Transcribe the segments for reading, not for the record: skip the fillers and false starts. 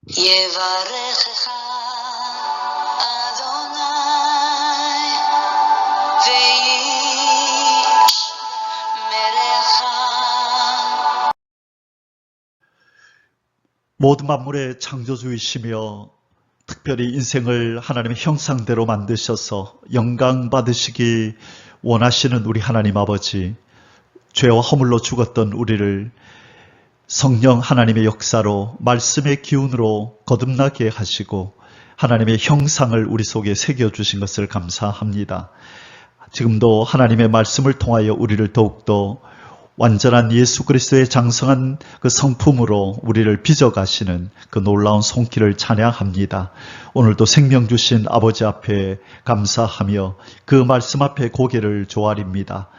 יברכך אדוני וישמרך. 모든 만물의 창조주이시며 특별히 인생을 하나님의 형상대로 만드셔서 영광 받으시기 원하시는 우리 하나님 아버지, 죄와 허물로 죽었던 우리를 성령 하나님의 역사로 말씀의 기운으로 거듭나게 하시고 하나님의 형상을 우리 속에 새겨주신 것을 감사합니다. 지금도 하나님의 말씀을 통하여 우리를 더욱더 완전한 예수 그리스도의 장성한 그 성품으로 우리를 빚어가시는 그 놀라운 손길을 찬양합니다. 오늘도 생명 주신 아버지 앞에 감사하며 그 말씀 앞에 고개를 조아립니다.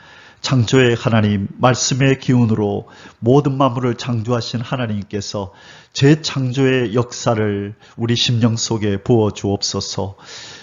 창조의 하나님, 말씀의 기운으로 모든 만물을 창조하신 하나님께서 재창조의 역사를 우리 심령 속에 부어 주옵소서.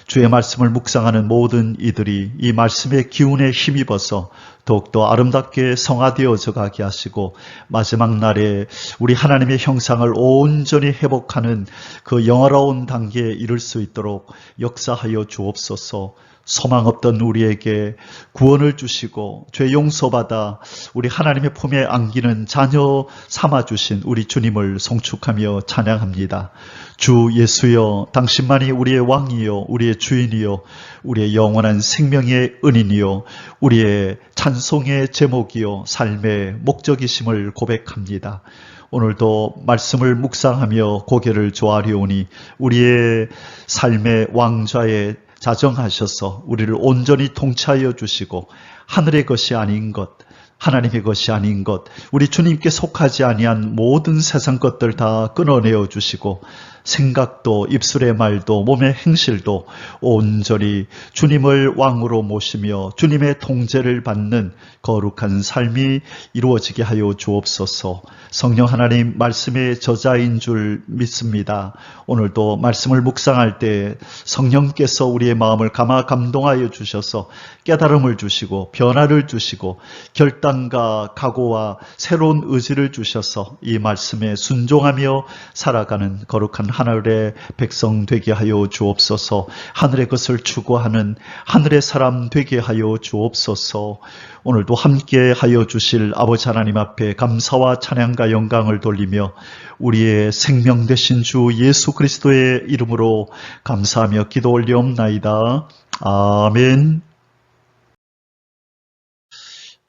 주의 말씀을 묵상하는 모든 이들이 이 말씀의 기운에 힘입어서 더욱더 아름답게 성화되어져 가게 하시고 마지막 날에 우리 하나님의 형상을 온전히 회복하는 그 영화로운 단계에 이를 수 있도록 역사하여 주옵소서. 소망 없던 우리에게 구원을 주시고 죄 용서받아 우리 하나님의 품에 안기는 자녀 삼아주신 우리 주님을 송축하며 찬양합니다. 주 예수여, 당신만이 우리의 왕이요 우리의 주인이요 우리의 영원한 생명의 은인이요 우리의 찬송의 제목이요 삶의 목적이심을 고백합니다. 오늘도 말씀을 묵상하며 고개를 조아리오니 우리의 삶의 왕좌에 자정하셔서 우리를 온전히 통치하여 주시고 하늘의 것이 아닌 것, 하나님의 것이 아닌 것, 우리 주님께 속하지 아니한 모든 세상 것들 다 끊어내어 주시고 생각도 입술의 말도 몸의 행실도 온전히 주님을 왕으로 모시며 주님의 통제를 받는 거룩한 삶이 이루어지게 하여 주옵소서. 성령 하나님 말씀의 저자인 줄 믿습니다. 오늘도 말씀을 묵상할 때 성령께서 우리의 마음을 감동하여 주셔서 깨달음을 주시고 변화를 주시고 결단과 각오와 새로운 의지를 주셔서 이 말씀에 순종하며 살아가는 거룩한 하늘의 백성 되게 하여 주옵소서. 하늘의 것을 추구하는 하늘의 사람 되게 하여 주옵소서. 오늘도 함께 하여 주실 아버지 하나님 앞에 감사와 찬양과 영광을 돌리며 우리의 생명 되신 주 예수 그리스도의 이름으로 감사하며 기도 올리옵나이다. 아멘.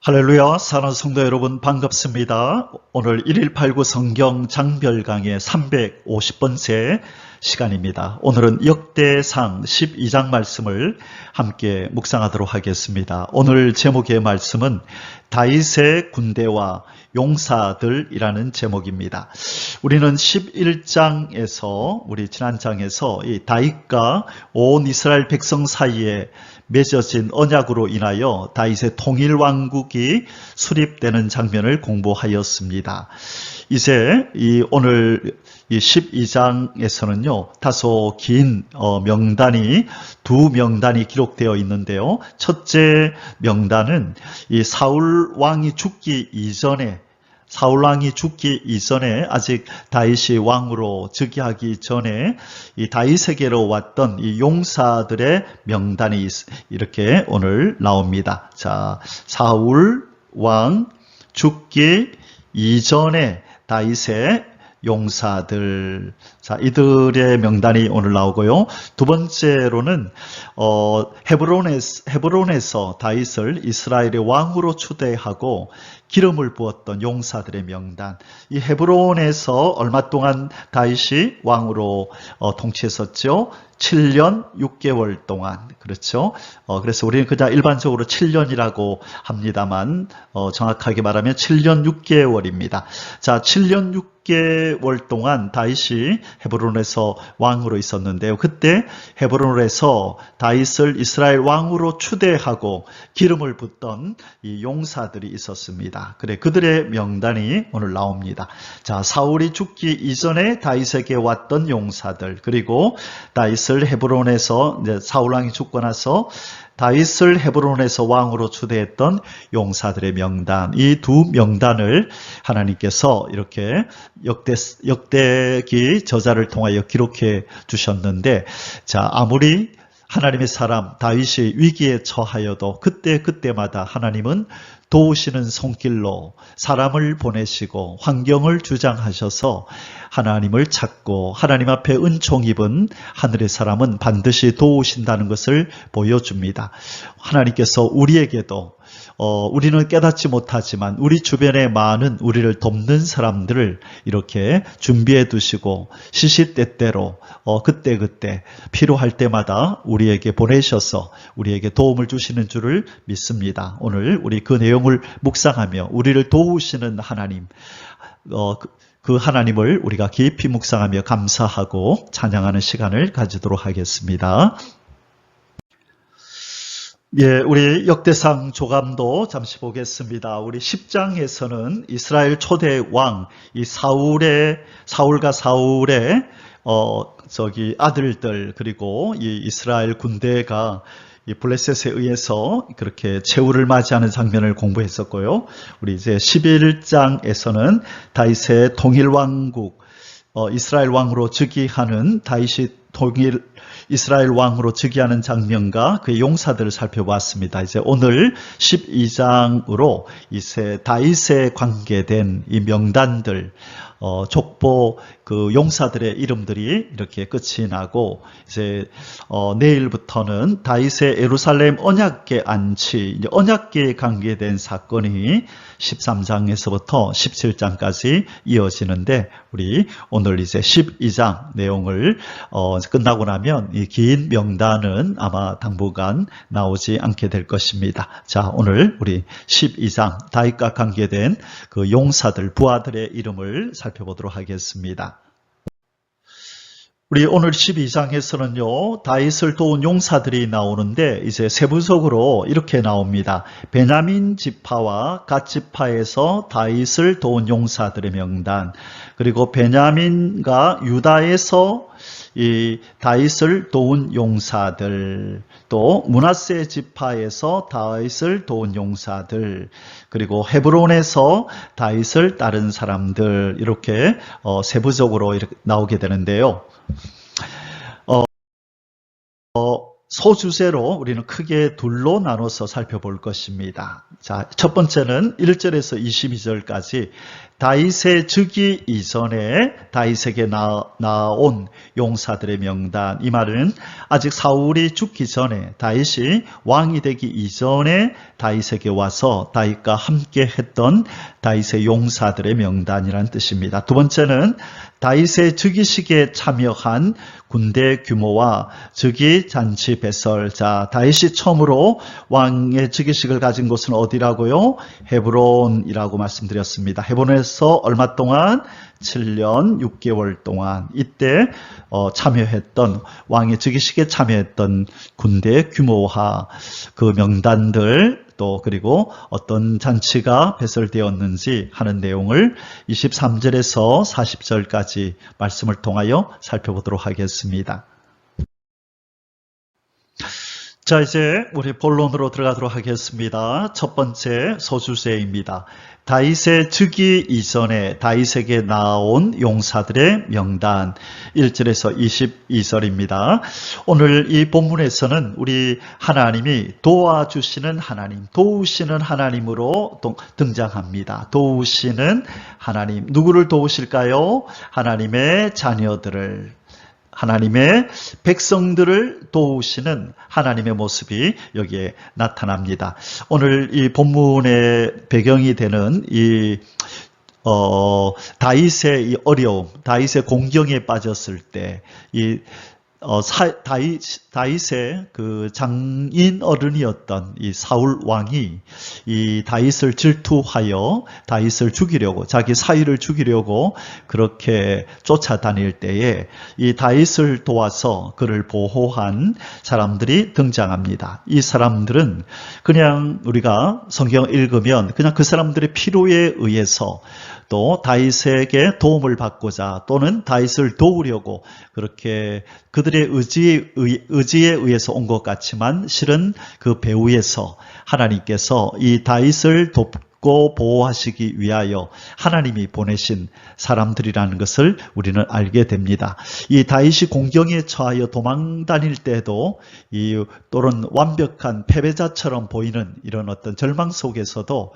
할렐루야. 사랑하는 성도 여러분 반갑습니다. 오늘 1189 성경 장별강의 350번째 시간입니다. 오늘은 역대상 12장 말씀을 함께 묵상하도록 하겠습니다. 오늘 제목의 말씀은 다윗의 군대와 용사들이라는 제목입니다. 우리는 11장에서 우리 지난 장에서 이 다윗과 온 이스라엘 백성 사이에 맺어진 언약으로 인하여 다윗의 통일 왕국이 수립되는 장면을 공부하였습니다. 이제 오늘 이 12장에서는요, 다소 긴 명단이 두 명단이 기록되어 있는데요. 첫째 명단은 이 사울 왕이 죽기 이전에 아직 다윗이 왕으로 즉위하기 전에 이 다윗에게로 왔던 이 용사들의 명단이 이렇게 오늘 나옵니다. 자, 사울 왕 죽기 이전에 다윗의 용사들, 자, 이들의 명단이 오늘 나오고요. 두 번째로는 헤브론에서 다윗을 이스라엘의 왕으로 추대하고 기름을 부었던 용사들의 명단. 이 헤브론에서 얼마 동안 다윗이 왕으로 통치했었죠. 7년 6개월 동안. 그렇죠. 그래서 우리는 그냥 일반적으로 7년이라고 합니다만 정확하게 말하면 7년 6개월입니다. 자, 7년 6개월 동안 다윗이 헤브론에서 왕으로 있었는데요. 그때 헤브론에서 다윗을 이스라엘 왕으로 추대하고 기름을 붓던 이 용사들이 있었습니다. 용사들이다. 그래, 그들의 명단이 오늘 나옵니다. 자, 사울이 죽기 이전에 다윗에게 왔던 용사들, 그리고 다윗을 헤브론에서 이제 사울 왕이 죽고 나서 다윗을 헤브론에서 왕으로 추대했던 용사들의 명단, 이 두 명단을 하나님께서 이렇게 역대기 저자를 통하여 기록해 주셨는데, 자, 아무리 하나님의 사람 다윗이 위기에 처하여도 그때마다 하나님은 도우시는 손길로 사람을 보내시고 환경을 주장하셔서 하나님을 찾고 하나님 앞에 은총 입은 하늘의 사람은 반드시 도우신다는 것을 보여줍니다. 하나님께서 우리에게도 우리는 깨닫지 못하지만 우리 주변에 많은 우리를 돕는 사람들을 이렇게 준비해 두시고 시시때때로 그때그때 필요할 때마다 우리에게 보내셔서 우리에게 도움을 주시는 줄을 믿습니다. 오늘 우리 그 내용을 묵상하며 우리를 도우시는 하나님, 그 하나님을 우리가 깊이 묵상하며 감사하고 찬양하는 시간을 가지도록 하겠습니다. 예, 우리 역대상 조감도 잠시 보겠습니다. 우리 10장에서는 이스라엘 초대 왕, 이 사울과 사울의 아들들, 그리고 이 이스라엘 군대가 이 블레셋에 의해서 그렇게 최후를 맞이하는 장면을 공부했었고요. 우리 이제 11장에서는 다윗의 통일왕국, 이스라엘 왕으로 즉위하는 다윗이 이스라엘 왕으로 즉위하는 장면과 그의 용사들을 살펴보았습니다. 이제 오늘 12장으로 이제 다윗에 관계된 이 명단들, 족보 그 용사들의 이름들이 이렇게 끝이 나고, 이제 내일부터는 다윗의 예루살렘 언약궤 안치, 언약궤에 관계된 사건이 13장에서부터 17장까지 이어지는데, 우리 오늘 이제 12장 내용을 끝나고 나면 이 긴 명단은 아마 당분간 나오지 않게 될 것입니다. 자, 오늘 우리 12장 다윗과 관계된 그 용사들, 부하들의 이름을 살펴보도록 하겠습니다. 우리 오늘 12장에서는요, 다윗을 도운 용사들이 나오는데, 이제 세부적으로 이렇게 나옵니다. 베냐민 지파와 갓 지파에서 다윗을 도운 용사들의 명단, 그리고 베냐민과 유다에서 이 다윗을 도운 용사들, 또 므낫세 지파에서 다윗을 도운 용사들, 그리고 헤브론에서 다윗을 따른 사람들, 이렇게 세부적으로 이렇게 나오게 되는데요. 소주제로 우리는 크게 둘로 나눠서 살펴볼 것입니다. 자, 첫 번째는 1절에서 22절까지 다윗의 즉위 이전에 다윗에게 나온 용사들의 명단. 이 말은 아직 사울이 죽기 전에, 다윗이 왕이 되기 이전에 다윗에게 와서 다윗과 함께 했던 다윗의 용사들의 명단이라는 뜻입니다. 두 번째는 다윗의 즉위식에 참여한 군대 규모와 즉위 잔치 배설. 자, 다윗이 처음으로 왕의 즉위식을 가진 곳은 어디라고요? 헤브론이라고 말씀드렸습니다. 헤브론에서 얼마 동안? 7년 6개월 동안 이때 참여했던, 왕의 즉위식에 참여했던 군대 규모와 그 명단들, 또 그리고 어떤 잔치가 배설되었는지 하는 내용을 23절에서 40절까지 말씀을 통하여 살펴보도록 하겠습니다. 자, 이제 우리 본론으로 들어가도록 하겠습니다. 첫 번째 소주제입니다. 다윗의 즉위 이전에 다윗에게 나온 용사들의 명단, 1절에서 22절입니다. 오늘 이 본문에서는 우리 하나님이 도와주시는 하나님, 도우시는 하나님으로 등장합니다. 도우시는 하나님, 누구를 도우실까요? 하나님의 자녀들을, 하나님의 백성들을 도우시는 하나님의 모습이 여기에 나타납니다. 오늘 이 본문의 배경이 되는 이 다윗의 이 어려움, 다윗의 공경에 빠졌을 때 이 다윗의 그 장인 어른이었던 이 사울 왕이 이 다윗을 질투하여 다윗을 죽이려고, 자기 사위를 죽이려고 그렇게 쫓아다닐 때에 이 다윗을 도와서 그를 보호한 사람들이 등장합니다. 이 사람들은 그냥 우리가 성경 읽으면 그냥 그 사람들의 필요에 의해서 또 다윗에게 도움을 받고자 또는 다윗을 도우려고 그렇게 그들의 의지에 의해서 온 것 같지만 실은 그 배후에서 하나님께서 이 다윗을 돕고 보호하시기 위하여 하나님이 보내신 사람들이라는 것을 우리는 알게 됩니다. 이 다윗이 공경에 처하여 도망 다닐 때도 또는 완벽한 패배자처럼 보이는 이런 어떤 절망 속에서도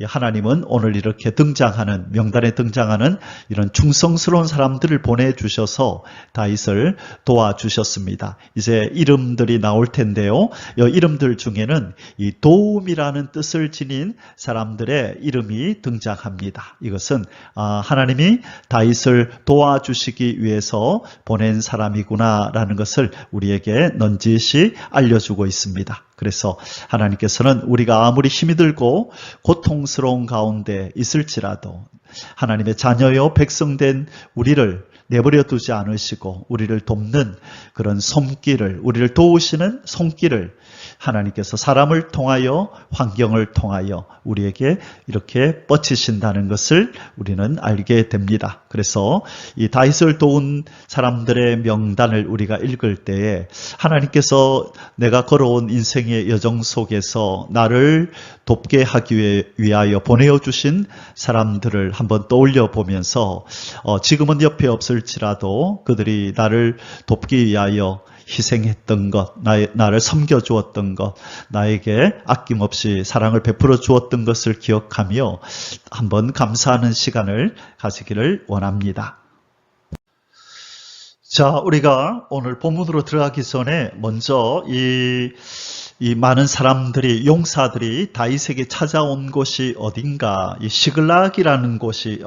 하나님은 오늘 이렇게 등장하는, 명단에 등장하는 이런 충성스러운 사람들을 보내주셔서 다윗을 도와주셨습니다. 이제 이름들이 나올 텐데요. 이 이름들 중에는 이 도움이라는 뜻을 지닌 사람들의 이름이 등장합니다. 이것은 하나님이 다윗을 도와주시기 위해서 보낸 사람이구나라는 것을 우리에게 넌지시 알려주고 있습니다. 그래서 하나님께서는 우리가 아무리 힘이 들고 고통스러운 가운데 있을지라도 하나님의 자녀요 백성된 우리를 내버려 두지 않으시고 우리를 돕는 그런 손길을, 우리를 도우시는 손길을 하나님께서 사람을 통하여, 환경을 통하여 우리에게 이렇게 뻗치신다는 것을 우리는 알게 됩니다. 그래서 이 다윗을 도운 사람들의 명단을 우리가 읽을 때에 하나님께서 내가 걸어온 인생의 여정 속에서 나를 돕게 하기 위하여 보내어 주신 사람들을 한번 떠올려 보면서 지금은 옆에 없을지라도 그들이 나를 돕기 위하여 희생했던 것, 나를 섬겨주었던 것, 나에게 아낌없이 사랑을 베풀어 주었던 것을 기억하며 한번 감사하는 시간을 가지기를 원합니다. 자, 우리가 오늘 본문으로 들어가기 전에 먼저 이 많은 사람들이, 용사들이 다윗에게 찾아온 곳이 어딘가, 이 시글락이라는 곳이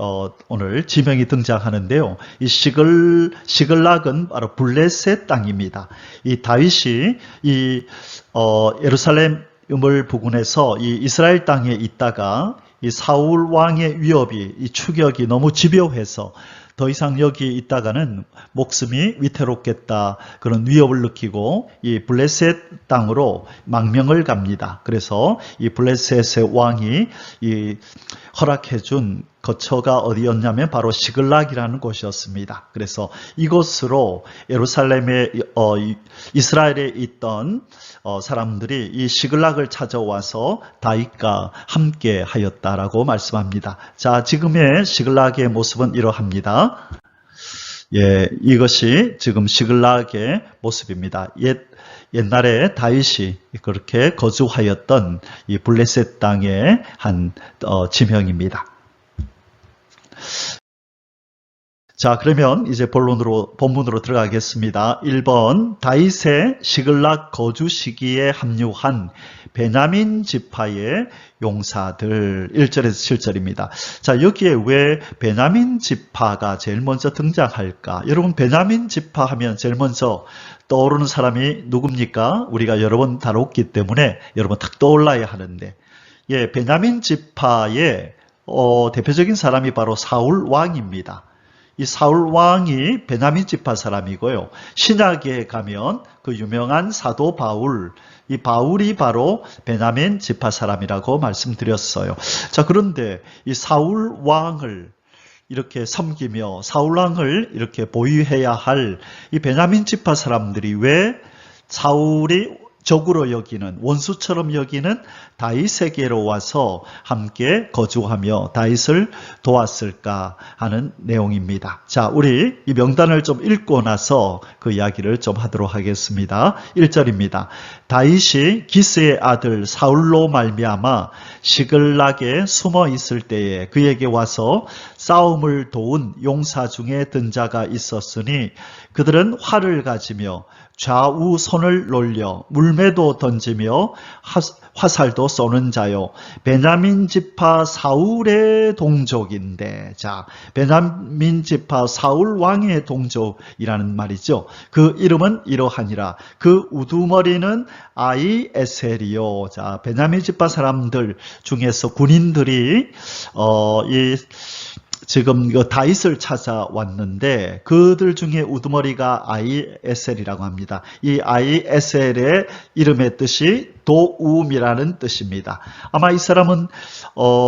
오늘 지명이 등장하는데요. 이 시글락은 바로 블레셋 땅입니다. 이 다윗이 예루살렘을 부근해서 이 이스라엘 땅에 있다가 이 사울 왕의 위협이, 이 추격이 너무 집요해서 더 이상 여기 있다가는 목숨이 위태롭겠다, 그런 위협을 느끼고 이 블레셋 땅으로 망명을 갑니다. 그래서 이 블레셋의 왕이 허락해준 거처가 어디였냐면 바로 시글락이라는 곳이었습니다. 그래서 이곳으로 예루살렘에 이스라엘에 있던 사람들이 이 시글락을 찾아와서 다윗과 함께 하였다라고 말씀합니다. 자, 지금의 시글락의 모습은 이러합니다. 예, 이것이 지금 시글락의 모습입니다. 옛날에 다윗이 그렇게 거주하였던 이 블레셋 땅의 한 지명입니다. 자, 그러면 이제 본문으로 들어가겠습니다. 1번, 다윗의 시글락 거주 시기에 합류한 베냐민 지파의 용사들, 1절에서 7절입니다. 자, 여기에 왜 베냐민 지파가 제일 먼저 등장할까? 여러분, 베냐민 지파 하면 제일 먼저 떠오르는 사람이 누굽니까? 우리가 여러 번 다뤘기 때문에 여러분 탁 떠올라야 하는데, 예, 베냐민 지파의 대표적인 사람이 바로 사울 왕입니다. 이 사울 왕이 베냐민 지파 사람이고요. 신약에 가면 그 유명한 사도 바울, 이 바울이 바로 베냐민 지파 사람이라고 말씀드렸어요. 자, 그런데 이 사울 왕을 이렇게 섬기며 사울 왕을 이렇게 보유해야 할 이 베냐민 지파 사람들이 왜 사울이 적으로 여기는, 원수처럼 여기는 다윗에게로 와서 함께 거주하며 다윗을 도왔을까 하는 내용입니다. 자, 우리 이 명단을 좀 읽고 나서 그 이야기를 좀 하도록 하겠습니다. 1절입니다. 다윗이 기스의 아들 사울로 말미암아 시글락에 숨어 있을 때에 그에게 와서 싸움을 도운 용사 중에 든 자가 있었으니 그들은 활을 가지며 좌우 손을 놀려 물매도 던지며 화살도 쏘는 자요. 베냐민 지파 사울의 동족인데, 자, 베냐민 지파 사울 왕의 동족이라는 말이죠. 그 이름은 이러하니라. 그 우두머리는 아히에셀이요. 자, 베냐민 지파 사람들 중에서 군인들이 지금 다윗을 찾아왔는데 그들 중에 우두머리가 아히에셀이라고 합니다. 이 아히에셀의 이름의 뜻이 도움이라는 뜻입니다. 아마 이 사람은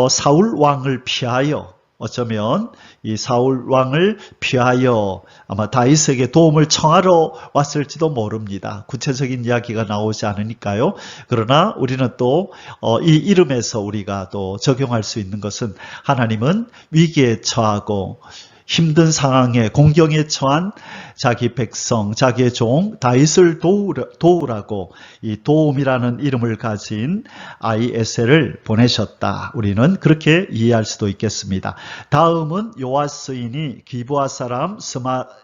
사울 왕을 피하여, 어쩌면 이 사울 왕을 피하여 아마 다윗에게 도움을 청하러 왔을지도 모릅니다. 구체적인 이야기가 나오지 않으니까요. 그러나 우리는 또 이 이름에서 우리가 또 적용할 수 있는 것은, 하나님은 위기에 처하고 힘든 상황에 공경에 처한 자기 백성, 자기의 종 다윗을 도우라고 이 도움이라는 이름을 가진 아히에셀을 보내셨다. 우리는 그렇게 이해할 수도 있겠습니다. 다음은 요아스인이 기브아 사람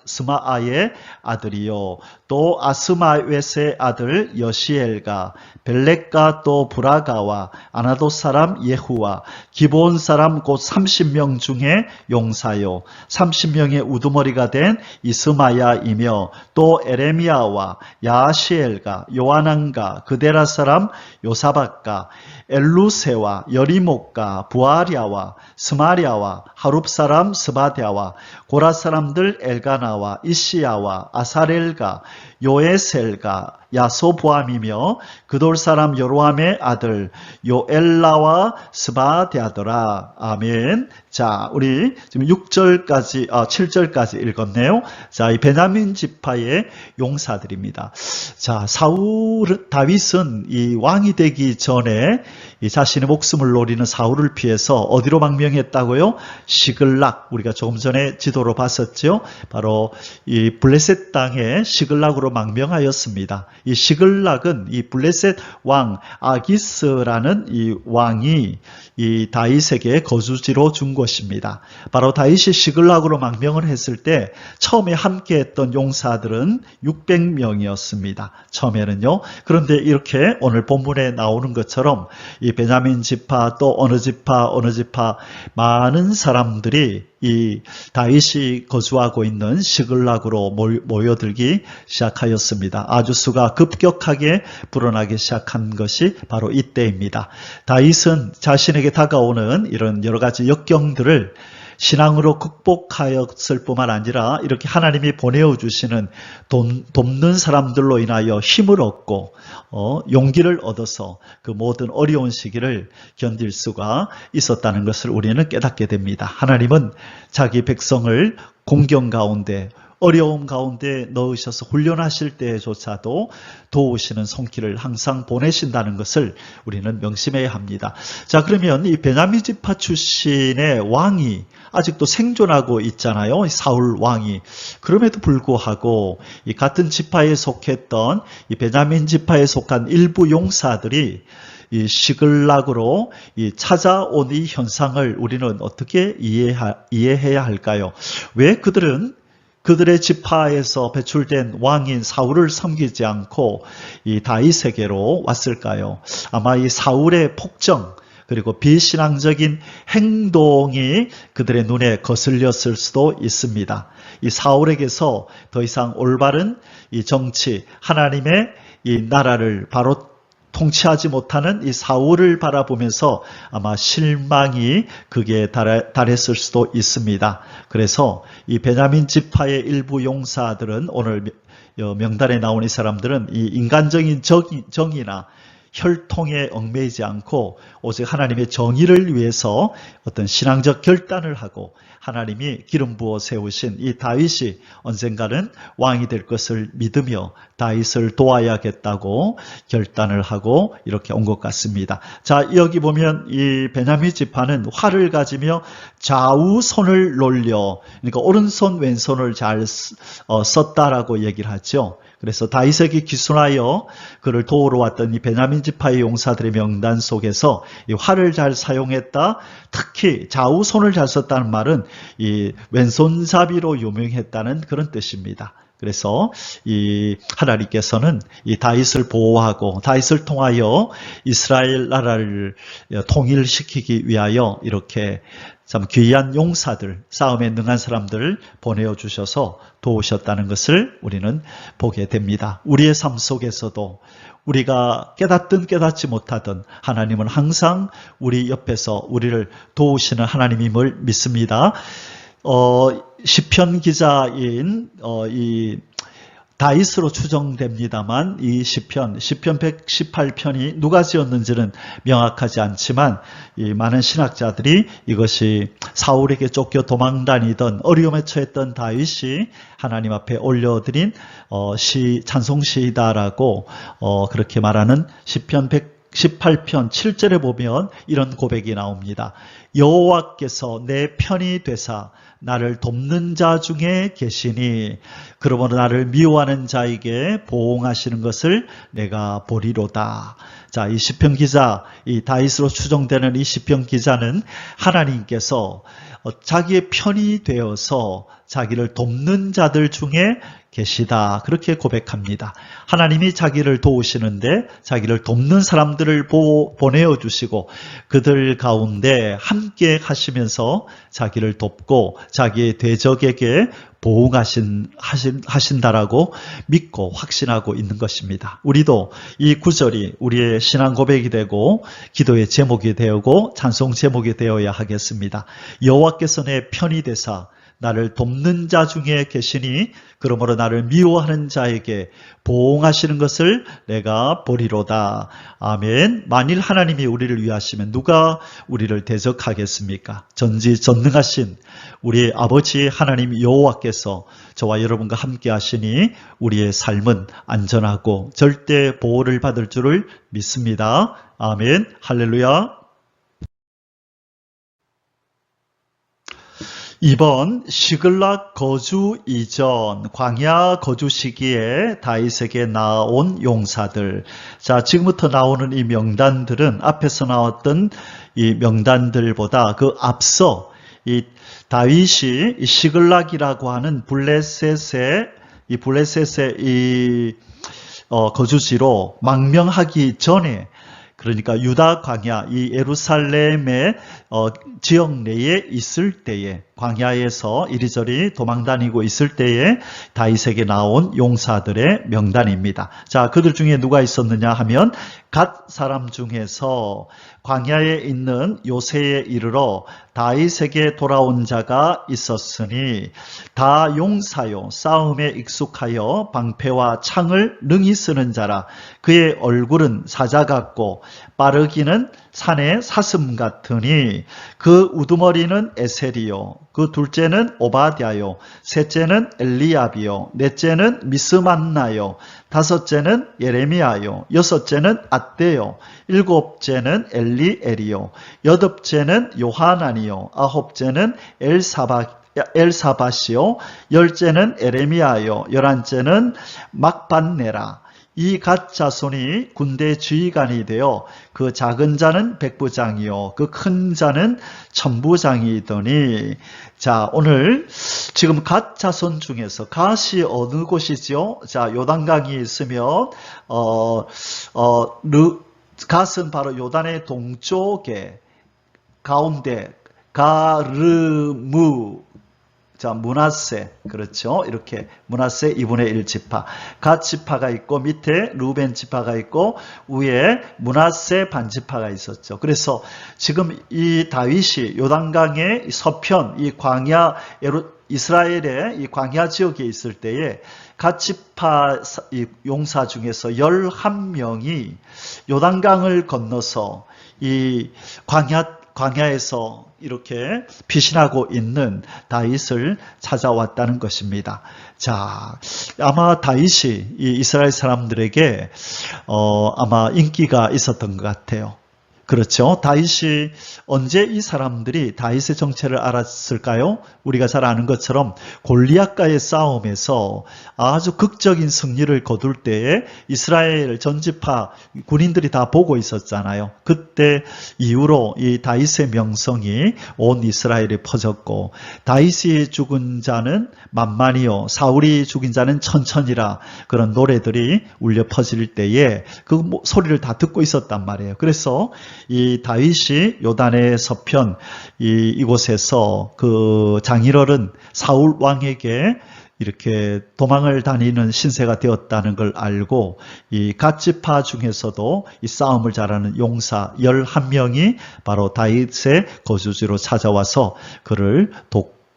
스마아의 아들이요, 또 아스마웻의 아들 여시엘과 벨렉과 또 브라가와 아나도 사람 예후와 기브온 사람 곧 30명 중에 용사요, 30명의 우두머리가 된 이스마야이며 또 에레미야와 야시엘과 요하난과 그데라 사람 요사박과 엘루세와 여리목과 부아랴와 스마랴와 하룹 사람 스바랴와 고라 사람들 엘가나와 이시야와 아사렐과 요에셀과 야소보암이며 그돌 사람 여로함의 아들 요엘라와 스바랴더라. 아멘. 자, 우리 지금 7절까지 읽었네요. 자, 이 베냐민 지파의 용사들입니다. 자, 다윗은 이 왕이 되기 전에 이 자신의 목숨을 노리는 사울을 피해서 어디로 망명했다고요? 시글락, 우리가 조금 전에 지도로 봤었죠. 바로 이 블레셋 땅에 시글락으로 망명하였습니다. 이 시글락은 이 블레셋 왕 아기스라는 이 왕이 이 다윗에게 거주지로 준 곳입니다. 바로 다윗이 시글락으로 망명을 했을 때 처음에 함께했던 용사들은 600명이었습니다. 처음에는요. 그런데 이렇게 오늘 본문에 나오는 것처럼 이 베냐민 지파 또 어느 지파 많은 사람들이 이 다윗이 거주하고 있는 시글락으로 모여들기 시작하였습니다. 아주 수가 급격하게 불어나기 시작한 것이 바로 이때입니다. 다윗은 자신에게 다가오는 이런 여러 가지 역경들을 신앙으로 극복하였을 뿐만 아니라 이렇게 하나님이 보내어 주시는 돕는 사람들로 인하여 힘을 얻고 용기를 얻어서 그 모든 어려운 시기를 견딜 수가 있었다는 것을 우리는 깨닫게 됩니다. 하나님은 자기 백성을 공경 가운데 어려움 가운데 넣으셔서 훈련하실 때조차도 도우시는 손길을 항상 보내신다는 것을 우리는 명심해야 합니다. 자, 그러면 이 베냐민 지파 출신의 왕이 아직도 생존하고 있잖아요. 사울 왕이. 그럼에도 불구하고 이 같은 지파에 속했던 이 베냐민 지파에 속한 일부 용사들이 이 시글락으로 찾아온 이 현상을 우리는 어떻게 이해해야 할까요? 왜 그들의 지파에서 배출된 왕인 사울을 섬기지 않고 이 다윗에게로 왔을까요? 아마 이 사울의 폭정 그리고 비신앙적인 행동이 그들의 눈에 거슬렸을 수도 있습니다. 이 사울에게서 더 이상 올바른 이 정치, 하나님의 이 나라를 바로 통치하지 못하는 이 사울을 바라보면서 아마 실망이 극에 달했을 수도 있습니다. 그래서 이 베냐민 지파의 일부 용사들은, 오늘 명단에 나온 이 사람들은 이 인간적인 정의나 혈통에 얽매이지 않고 오직 하나님의 정의를 위해서 어떤 신앙적 결단을 하고 하나님이 기름 부어 세우신 이 다윗이 언젠가는 왕이 될 것을 믿으며 다윗을 도와야겠다고 결단을 하고 이렇게 온 것 같습니다. 자, 여기 보면 이 베냐민 지파는 활을 가지며 좌우 손을 놀려, 그러니까 오른손 왼손을 잘 썼다라고 얘기를 하죠. 그래서 다윗에게 기순하여 그를 도우러 왔던 이 베냐민 지파의 용사들의 명단 속에서 이 활을 잘 사용했다, 특히 좌우손을 잘 썼다는 말은 이 왼손잡이로 유명했다는 그런 뜻입니다. 그래서 이 하나님께서는 이 다윗을 보호하고 다윗을 통하여 이스라엘 나라를 통일시키기 위하여 이렇게 참 귀한 용사들, 싸움에 능한 사람들을 보내어 주셔서 도우셨다는 것을 우리는 보게 됩니다. 우리의 삶 속에서도 우리가 깨닫든 깨닫지 못하든 하나님은 항상 우리 옆에서 우리를 도우시는 하나님임을 믿습니다. 시편 기자인 이 다윗으로 추정됩니다만 이 시편 118편이 누가 지었는지는 명확하지 않지만 이 많은 신학자들이 이것이 사울에게 쫓겨 도망다니던 어려움에 처했던 다윗이 하나님 앞에 올려드린 찬송시이다라고 그렇게 말하는 시편 118편 7절에 보면 이런 고백이 나옵니다. 여호와께서 내 편이 되사 나를 돕는 자 중에 계시니 그러므로 나를 미워하는 자에게 보응하시는 것을 내가 보리로다. 자, 이 시편 기자, 이 다윗으로 추정되는 이 시편 기자는 하나님께서 자기의 편이 되어서 자기를 돕는 자들 중에 계시다. 그렇게 고백합니다. 하나님이 자기를 도우시는데 자기를 돕는 사람들을 보내어 주시고 그들 가운데 함께 하시면서 자기를 돕고 자기의 대적에게 보응하신다라고 믿고 확신하고 있는 것입니다. 우리도 이 구절이 우리의 신앙 고백이 되고 기도의 제목이 되고 찬송 제목이 되어야 하겠습니다. 여호와께서 내 편이 되사 나를 돕는 자 중에 계시니 그러므로 나를 미워하는 자에게 보응하시는 것을 내가 보리로다. 아멘. 만일 하나님이 우리를 위하시면 누가 우리를 대적하겠습니까? 전지전능하신 우리 아버지 하나님 여호와께서 저와 여러분과 함께 하시니 우리의 삶은 안전하고 절대 보호를 받을 줄을 믿습니다. 아멘. 할렐루야. 2번 시글락 거주 이전 광야 거주 시기에 다윗에게 나온 용사들. 자, 지금부터 나오는 이 명단들은 앞에서 나왔던 이 명단들보다 그 앞서 이 다윗이 이 시글락이라고 하는 블레셋의 거주지로 망명하기 전에, 그러니까 유다 광야, 이 예루살렘의 지역 내에 있을 때에, 광야에서 이리저리 도망다니고 있을 때에 다윗에게 나온 용사들의 명단입니다. 자, 그들 중에 누가 있었느냐 하면 갓 사람 중에서 광야에 있는 요새에 이르러 다윗에게 돌아온 자가 있었으니 다 용사요 싸움에 익숙하여 방패와 창을 능히 쓰는 자라. 그의 얼굴은 사자 같고 빠르기는 산의 사슴 같으니 그 우두머리는 에셀이요 그 둘째는 오바댜요 셋째는 엘리압이요 넷째는 미스만나요 다섯째는 예레미야요 여섯째는 앗대요 일곱째는 엘리엘이요 여덟째는 요하나니요 아홉째는 엘사밧이요 열째는 에레미야요 열한째는 막반네라. 이 갓 자손이 군대 지휘관이 되어 그 작은 자는 백부장이요 그 큰 자는 천부장이더니. 자, 오늘 지금 갓 자손 중에서 갓이 어느 곳이죠? 자, 요단강이 있으면 갓은 바로 요단의 동쪽에 가운데 가르무. 자, 므낫세, 그렇죠? 이렇게 므낫세 2분의 1 지파, 갓 지파가 있고 밑에 루벤 지파가 있고 위에 므낫세 반 지파가 있었죠. 그래서 지금 이 다윗이 요단강의 서편, 이 광야 이스라엘의 이 광야 지역에 있을 때에 갓 지파 용사 중에서 11명이 요단강을 건너서 이 광야에서 이렇게 피신하고 있는 다윗을 찾아왔다는 것입니다. 자, 아마 다윗이 이 이스라엘 사람들에게 아마 인기가 있었던 것 같아요. 그렇죠. 다윗이 언제 이 사람들이 다윗의 정체를 알았을까요? 우리가 잘 아는 것처럼 골리앗과의 싸움에서 아주 극적인 승리를 거둘 때에 이스라엘 전지파 군인들이 다 보고 있었잖아요. 그때 이후로 이 다윗의 명성이 온 이스라엘에 퍼졌고, 다윗이 죽은 자는 만만이요 사울이 죽인 자는 천천히라, 그런 노래들이 울려 퍼질 때에 그 소리를 다 듣고 있었단 말이에요. 그래서 이 다윗이 요단의 서편 이곳에서 그 장일얼은 사울 왕에게 이렇게 도망을 다니는 신세가 되었다는 걸 알고, 이 갓지파 중에서도 이 싸움을 잘하는 용사 11명이 바로 다윗의 거주지로 찾아와서 그를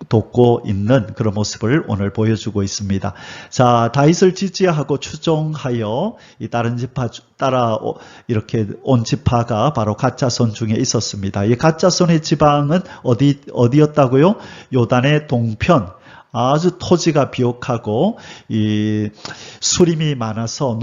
돕고 있는 그런 모습을 오늘 보여주고 있습니다. 자, 다윗을 지지하고 추종하여 이 다른 지파 따라 이렇게 온 지파가 바로 갓자손 중에 있었습니다. 이 갓자손의 지방은 어디였다고요? 요단의 동편, 아주 토지가 비옥하고 이 수림이 많아서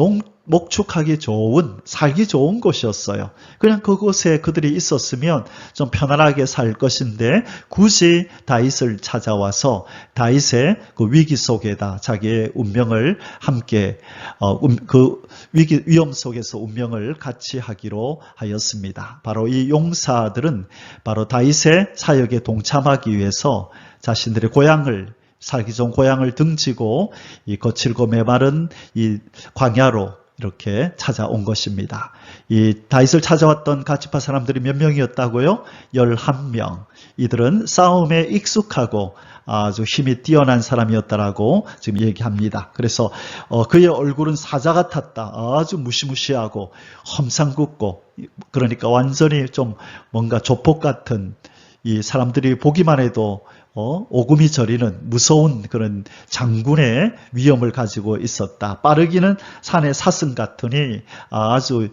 목축하기 좋은, 살기 좋은 곳이었어요. 그냥 그곳에 그들이 있었으면 좀 편안하게 살 것인데, 굳이 다윗을 찾아와서 다윗의 그 위기 속에다 자기의 운명을 함께 그 위험 속에서 운명을 같이 하기로 하였습니다. 바로 이 용사들은 바로 다윗의 사역에 동참하기 위해서 자신들의 살기 좋은 고향을 등지고 이 거칠고 메마른 이 광야로 이렇게 찾아온 것입니다. 이 다윗을 찾아왔던 갓지파 사람들이 몇 명이었다고요? 11명. 이들은 싸움에 익숙하고 아주 힘이 뛰어난 사람이었다라고 지금 얘기합니다. 그래서 그의 얼굴은 사자 같았다. 아주 무시무시하고 험상궂고, 그러니까 완전히 좀 뭔가 조폭 같은, 이 사람들이 보기만 해도 오금이 저리는 무서운 그런 장군의 위엄을 가지고 있었다. 빠르기는 산의 사슴 같으니 아주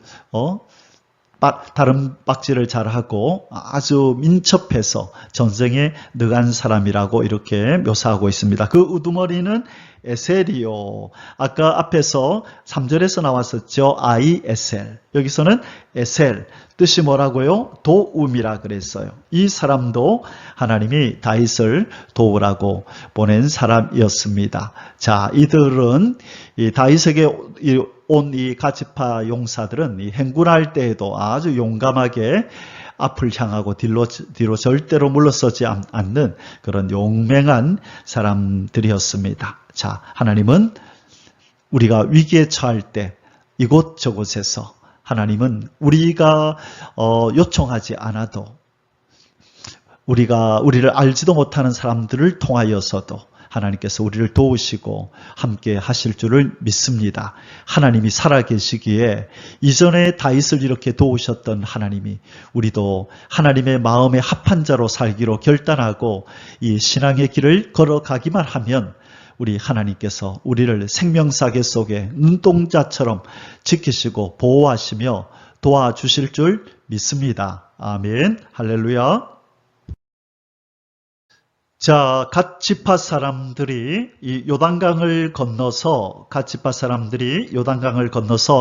다른 박질을 잘하고 아주 민첩해서 전쟁에 능한 사람이라고 이렇게 묘사하고 있습니다. 그 우두머리는 에셀이요. 아까 앞에서 3절에서 나왔었죠. 아이에셀. 여기서는 에셀. 뜻이 뭐라고요? 도움이라 그랬어요. 이 사람도 하나님이 다윗을 도우라고 보낸 사람이었습니다. 자, 이들은 이 다윗에게 온 이 갓지파 용사들은 이 행군할 때에도 아주 용감하게 앞을 향하고 뒤로 절대로 물러서지 않는 그런 용맹한 사람들이었습니다. 자, 하나님은 우리가 위기에 처할 때 이곳저곳에서 하나님은 우리가 요청하지 않아도, 우리를 알지도 못하는 사람들을 통하여서도 하나님께서 우리를 도우시고 함께 하실 줄을 믿습니다. 하나님이 살아계시기에 이전에 다윗을 이렇게 도우셨던 하나님이 우리도 하나님의 마음에 합한 자로 살기로 결단하고 이 신앙의 길을 걸어가기만 하면 우리 하나님께서 우리를 생명사계 속에 눈동자처럼 지키시고 보호하시며 도와주실 줄 믿습니다. 아멘. 할렐루야. 자, 갓지파 사람들이 이 요단강을 건너서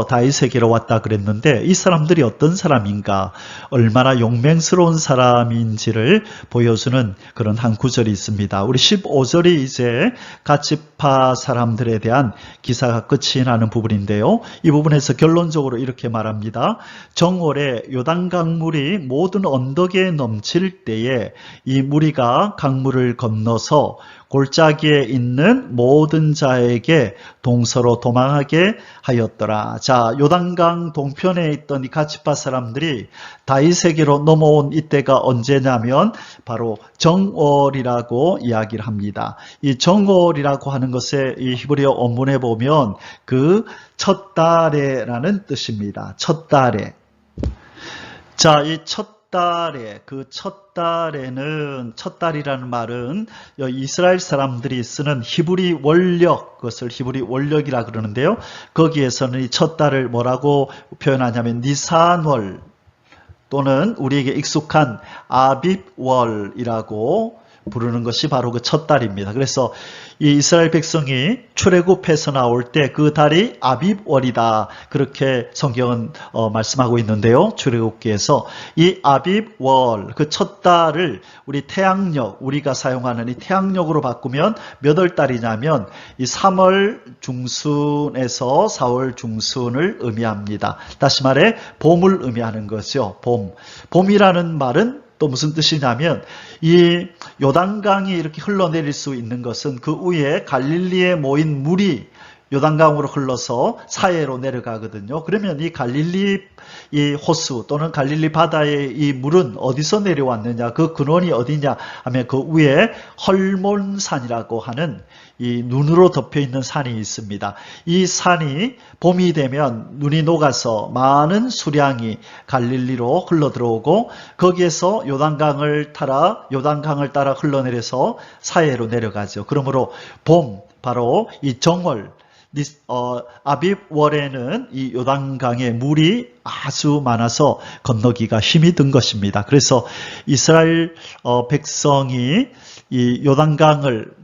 다윗에게로 왔다 그랬는데, 이 사람들이 어떤 사람인가, 얼마나 용맹스러운 사람인지를 보여주는 그런 한 구절이 있습니다. 우리 15절이 이제 갓지파 사람들에 대한 기사가 끝이 나는 부분인데요. 이 부분에서 결론적으로 이렇게 말합니다. 정월에 요단강물이 모든 언덕에 넘칠 때에 이 무리가 강물을 건너서 골짜기에 있는 모든 자에게 동서로 도망하게 하였더라. 자, 요단강 동편에 있던 이 갓지파 사람들이 다윗에게로 넘어온 이때가 언제냐면 바로 정월이라고 이야기를 합니다. 이 정월이라고 하는 것의 이 히브리어 원문에 보면 그 첫 달에라는 뜻입니다. 첫 달에. 자, 이 첫 달이라는 말은 이스라엘 사람들이 쓰는 히브리 원력, 그것을 히브리 원력이라 그러는데요. 거기에서는 이 첫 달을 뭐라고 표현하냐면 니산월 또는 우리에게 익숙한 아빕월이라고 부르는 것이 바로 그 첫 달입니다. 그래서 이 이스라엘 백성이 출애굽해서 나올 때 그 달이 아빕월이다. 그렇게 성경은 말씀하고 있는데요. 출애굽기에서 이 아빕월 그 첫 달을 우리 태양력, 우리가 사용하는 이 태양력으로 바꾸면 몇 월 달이냐면 이 3월 중순에서 4월 중순을 의미합니다. 다시 말해 봄을 의미하는 거죠. 봄이라는 말은 또 무슨 뜻이냐면 이 요단강이 이렇게 흘러내릴 수 있는 것은 그 위에 갈릴리에 모인 물이 요단강으로 흘러서 사해로 내려가거든요. 그러면 이 갈릴리 이 호수 또는 갈릴리 바다의 이 물은 어디서 내려왔느냐, 그 근원이 어디냐 하면 그 위에 헐몬산이라고 하는 이 눈으로 덮여 있는 산이 있습니다. 이 산이 봄이 되면 눈이 녹아서 많은 수량이 갈릴리로 흘러 들어오고 거기에서 요단강을 따라 흘러내려서 사해로 내려가죠. 그러므로 봄, 바로 이 정월, 아빕월에는 이 요단강에 물이 아주 많아서 건너기가 힘이 든 것입니다. 그래서 이스라엘 백성이 이 요단강을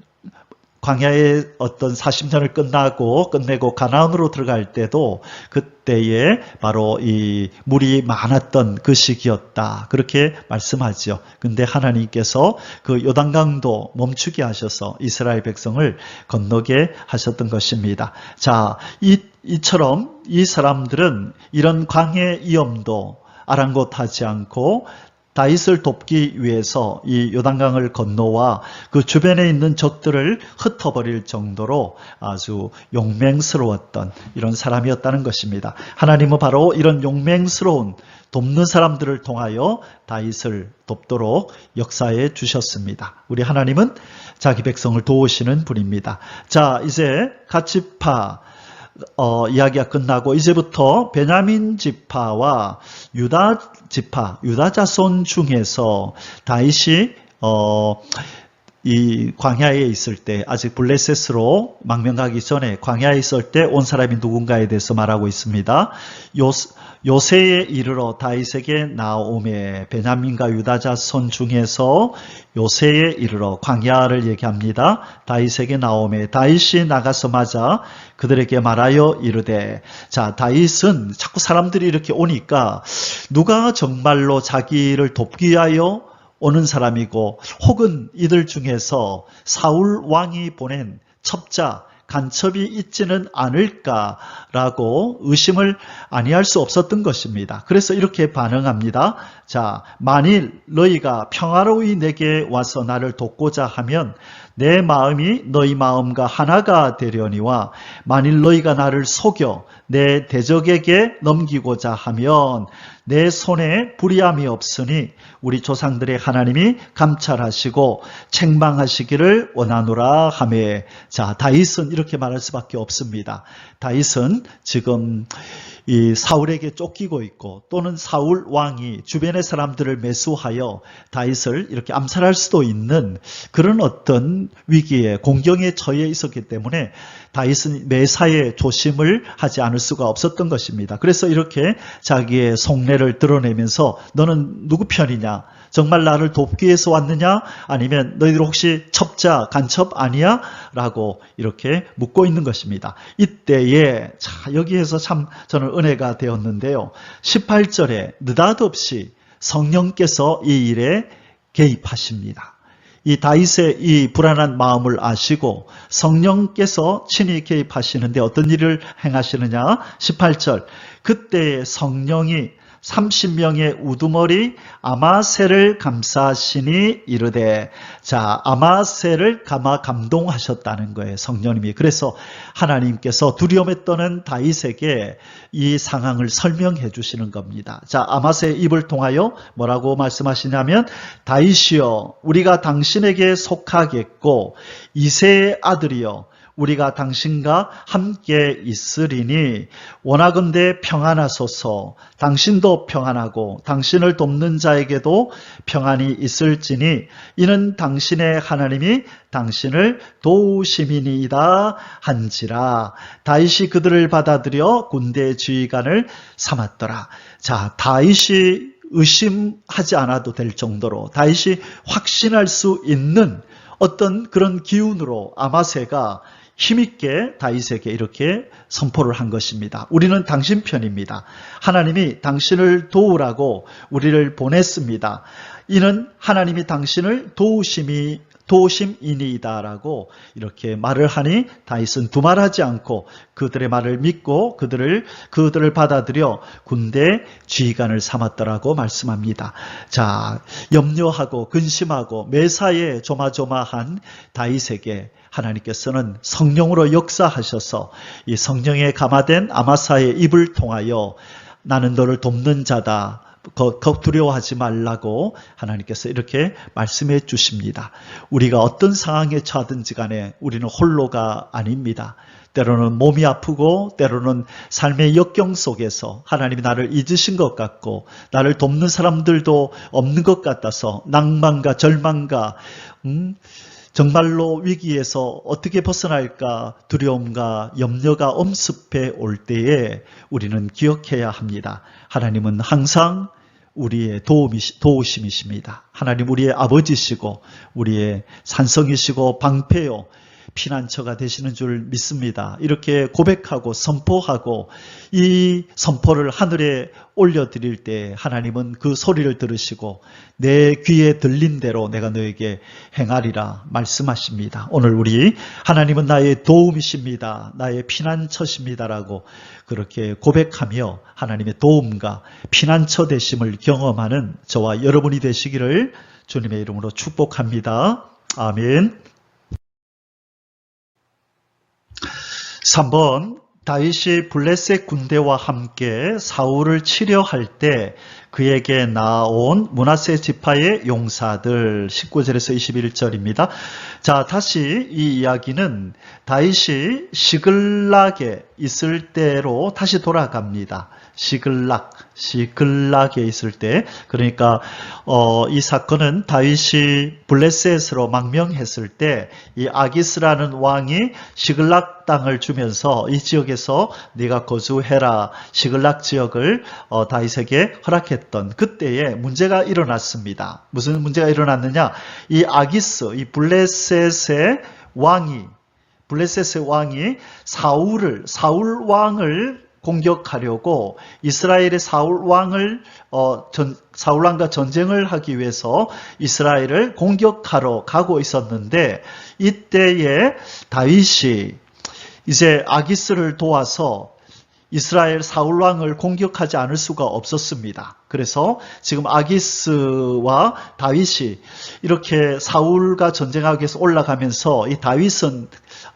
광야의 어떤 40년을 끝내고 가나안으로 들어갈 때도 그때에 바로 이 물이 많았던 그 시기였다. 그렇게 말씀하죠. 근데 하나님께서 그 요단강도 멈추게 하셔서 이스라엘 백성을 건너게 하셨던 것입니다. 자, 이처럼 이 사람들은 이런 광해 위험도 아랑곳하지 않고 다윗을 돕기 위해서 이 요단강을 건너와 그 주변에 있는 적들을 흩어버릴 정도로 아주 용맹스러웠던 이런 사람이었다는 것입니다. 하나님은 바로 이런 용맹스러운 돕는 사람들을 통하여 다윗을 돕도록 역사해 주셨습니다. 우리 하나님은 자기 백성을 도우시는 분입니다. 자, 이제 갓 지파 이야기가 끝나고 이제부터 베냐민 지파와 유다 지파, 유다 자손 중에서 다윗이 이 광야에 있을 때, 아직 블레셋으로 망명 가기 전에 광야에 있을 때 온 사람이 누군가에 대해서 말하고 있습니다. 요새에 이르러 다윗에게 나오매, 베냐민과 유다 자손 중에서 요새에 이르러 광야를 얘기합니다. 다윗에게 나오매, 다윗이 나가서 맞아 그들에게 말하여 이르되. 자, 다윗은 자꾸 사람들이 이렇게 오니까 누가 정말로 자기를 돕기 위하여 오는 사람이고, 혹은 이들 중에서 사울 왕이 보낸 첩자, 간첩이 있지는 않을까라고 의심을 아니할 수 없었던 것입니다. 그래서 이렇게 반응합니다. 자, 만일 너희가 평화로이 내게 와서 나를 돕고자 하면 내 마음이 너희 마음과 하나가 되려니와, 만일 너희가 나를 속여 내 대적에게 넘기고자 하면 내 손에 불의함이 없으니 우리 조상들의 하나님이 감찰하시고 책망하시기를 원하노라 하매. 자, 다윗은 이렇게 말할 수밖에 없습니다. 다윗은 지금 이 사울에게 쫓기고 있고, 또는 사울 왕이 주변의 사람들을 매수하여 다윗을 이렇게 암살할 수도 있는 그런 어떤 위기에, 공경에 처해 있었기 때문에 다윗은 매사에 조심을 하지 않을 수가 없었던 것입니다. 그래서 이렇게 자기의 속내를 드러내면서 너는 누구 편이냐? 정말 나를 돕기 위해서 왔느냐? 아니면 너희들 혹시 첩자, 간첩 아니야? 라고 이렇게 묻고 있는 것입니다. 이때에 자, 여기에서 참 저는 은혜가 되었는데요. 18절에 느닷없이 성령께서 이 일에 개입하십니다. 이 다윗의 이 불안한 마음을 아시고 성령께서 친히 개입하시는데 어떤 일을 행하시느냐? 18절, 그때의 성령이 30명의 우두머리 아마새를 감싸시니 이르되. 자, 아마새를 감동하셨다는 거예요, 성령님이. 그래서 하나님께서 두려움에 떠는 다윗에게 이 상황을 설명해 주시는 겁니다. 자, 아마새 입을 통하여 뭐라고 말씀하시냐면, 다윗이여 우리가 당신에게 속하겠고 이새의 아들이여 우리가 당신과 함께 있으리니 원하건대 평안하소서. 당신도 평안하고 당신을 돕는 자에게도 평안이 있을지니 이는 당신의 하나님이 당신을 도우심이니이다 한지라. 다윗이 그들을 받아들여 군대 지휘관을 삼았더라. 자, 다윗이 의심하지 않아도 될 정도로 다윗이 확신할 수 있는 어떤 그런 기운으로 아마새가 힘있게 다윗에게 이렇게 선포를 한 것입니다. 우리는 당신 편입니다. 하나님이 당신을 도우라고 우리를 보냈습니다. 이는 하나님이 당신을 도우심이니이다라고 이렇게 말을 하니 다윗은 두말하지 않고 그들의 말을 믿고 그들을 받아들여 군대 지휘관을 삼았더라고 말씀합니다. 자, 염려하고 근심하고 매사에 조마조마한 다윗에게 하나님께서는 성령으로 역사하셔서 이 성령에 감화된 아마사의 입을 통하여 나는 너를 돕는 자다. 두려워하지 말라고 하나님께서 이렇게 말씀해 주십니다. 우리가 어떤 상황에 처하든지 간에 우리는 홀로가 아닙니다. 때로는 몸이 아프고 때로는 삶의 역경 속에서 하나님이 나를 잊으신 것 같고 나를 돕는 사람들도 없는 것 같아서 낭만과 절망과 정말로 위기에서 어떻게 벗어날까 두려움과 염려가 엄습해 올 때에 우리는 기억해야 합니다. 하나님은 항상 우리의 도우심이십니다. 하나님 우리의 아버지시고 우리의 산성이시고 방패요 피난처가 되시는 줄 믿습니다. 이렇게 고백하고 선포하고 이 선포를 하늘에 올려드릴 때 하나님은 그 소리를 들으시고 내 귀에 들린 대로 내가 너에게 행하리라 말씀하십니다. 오늘 우리 하나님은 나의 도움이십니다. 나의 피난처십니다라고 그렇게 고백하며 하나님의 도움과 피난처 되심을 경험하는 저와 여러분이 되시기를 주님의 이름으로 축복합니다. 아멘. 3번 다윗이 블레셋 군대와 함께 사울을 치려할 때 그에게 나온 므낫세 지파의 용사들 19절에서 21절입니다. 자, 다시 이 이야기는 다윗이 시글락에 있을 때로 다시 돌아갑니다. 시글락에 있을 때, 그러니까 이 사건은 다윗이 블레셋으로 망명했을 때 이 아기스라는 왕이 시글락 땅을 주면서 이 지역에서 네가 거주해라 시글락 지역을 다윗에게 허락했던 그때에 문제가 일어났습니다. 무슨 문제가 일어났느냐? 이 아기스, 이 블레셋의 왕이 사울 왕을 공격하려고 이스라엘의 사울 왕과 전쟁을 하기 위해서 이스라엘을 공격하러 가고 있었는데 이때에 다윗이 이제 아기스를 도와서 이스라엘 사울 왕을 공격하지 않을 수가 없었습니다. 그래서 지금 아기스와 다윗이 이렇게 사울과 전쟁하기 위해서 올라가면서 이 다윗은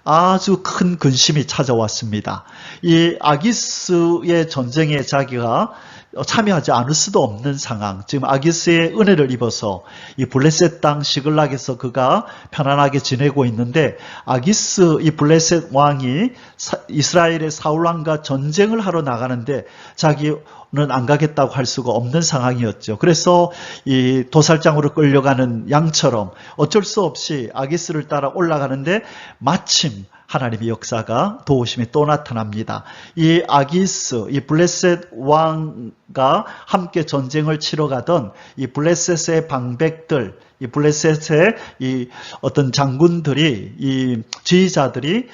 아주 큰 근심이 찾아왔습니다. 이 아기스의 전쟁에 자기가 참여하지 않을 수도 없는 상황. 지금 아기스의 은혜를 입어서 이 블레셋 땅 시글락에서 그가 편안하게 지내고 있는데 아기스 이 블레셋 왕이 이스라엘의 사울 왕과 전쟁을 하러 나가는데 자기는 안 가겠다고 할 수가 없는 상황이었죠. 그래서 이 도살장으로 끌려가는 양처럼 어쩔 수 없이 아기스를 따라 올라가는데 마침 하나님의 역사가 도우심이 또 나타납니다. 이 아기스, 이 블레셋 왕과 함께 전쟁을 치러 가던 이 블레셋의 방백들, 이 블레셋의 이 어떤 장군들이, 이 지휘자들이,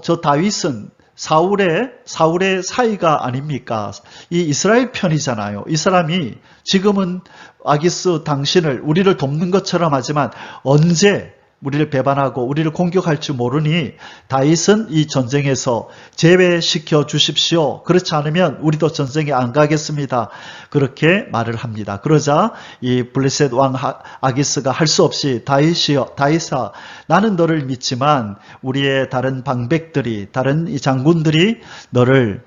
저 다윗은 사울의 사이가 아닙니까? 이 이스라엘 편이잖아요. 이 사람이 지금은 아기스 당신을 우리를 돕는 것처럼 하지만 언제 우리를 배반하고 우리를 공격할 줄 모르니 다윗은 이 전쟁에서 제외시켜 주십시오. 그렇지 않으면 우리도 전쟁에 안 가겠습니다. 그렇게 말을 합니다. 그러자 이 블레셋 왕 아기스가 할 수 없이 다윗아 나는 너를 믿지만 우리의 다른 방백들이 다른 이 장군들이 너를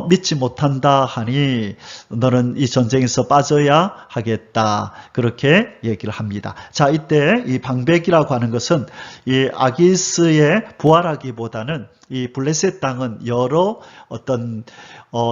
믿지 못한다 하니 너는 이 전쟁에서 빠져야 하겠다. 그렇게 얘기를 합니다. 자, 이때 이 방백이라고 하는 것은 이 아기스의 부활하기보다는 이 블레셋 땅은 여러 어떤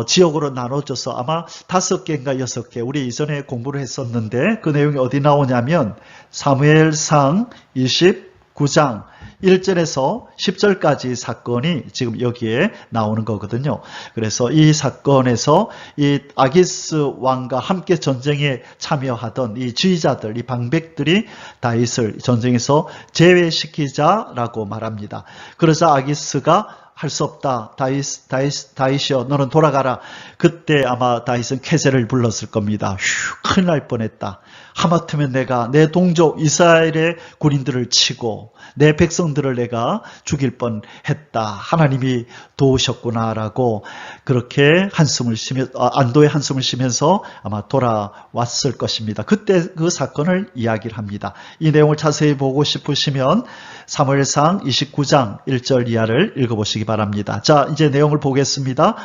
지역으로 나눠져서 아마 5개인가 6개 우리 이전에 공부를 했었는데 그 내용이 어디 나오냐면 사무엘상 29장 1절에서 10절까지 사건이 지금 여기에 나오는 거거든요. 그래서 이 사건에서 이 아기스 왕과 함께 전쟁에 참여하던 이 지휘자들, 이 방백들이 다윗을 전쟁에서 제외시키자라고 말합니다. 그러자 아기스가 할 수 없다. 다윗이여 너는 돌아가라. 그때 아마 다윗은 쾌재를 불렀을 겁니다. 큰일 날 뻔했다. 하마터면 내가 내 동족 이스라엘의 군인들을 치고 내 백성들을 내가 죽일 뻔했다. 하나님이 도우셨구나라고 그렇게 안도의 한숨을 쉬면서 아마 돌아왔을 것입니다. 그때 그 사건을 이야기를 합니다. 이 내용을 자세히 보고 싶으시면 사무엘상 29장 1절 이하를 읽어보시기 바랍니다. 자, 이제 내용을 보겠습니다.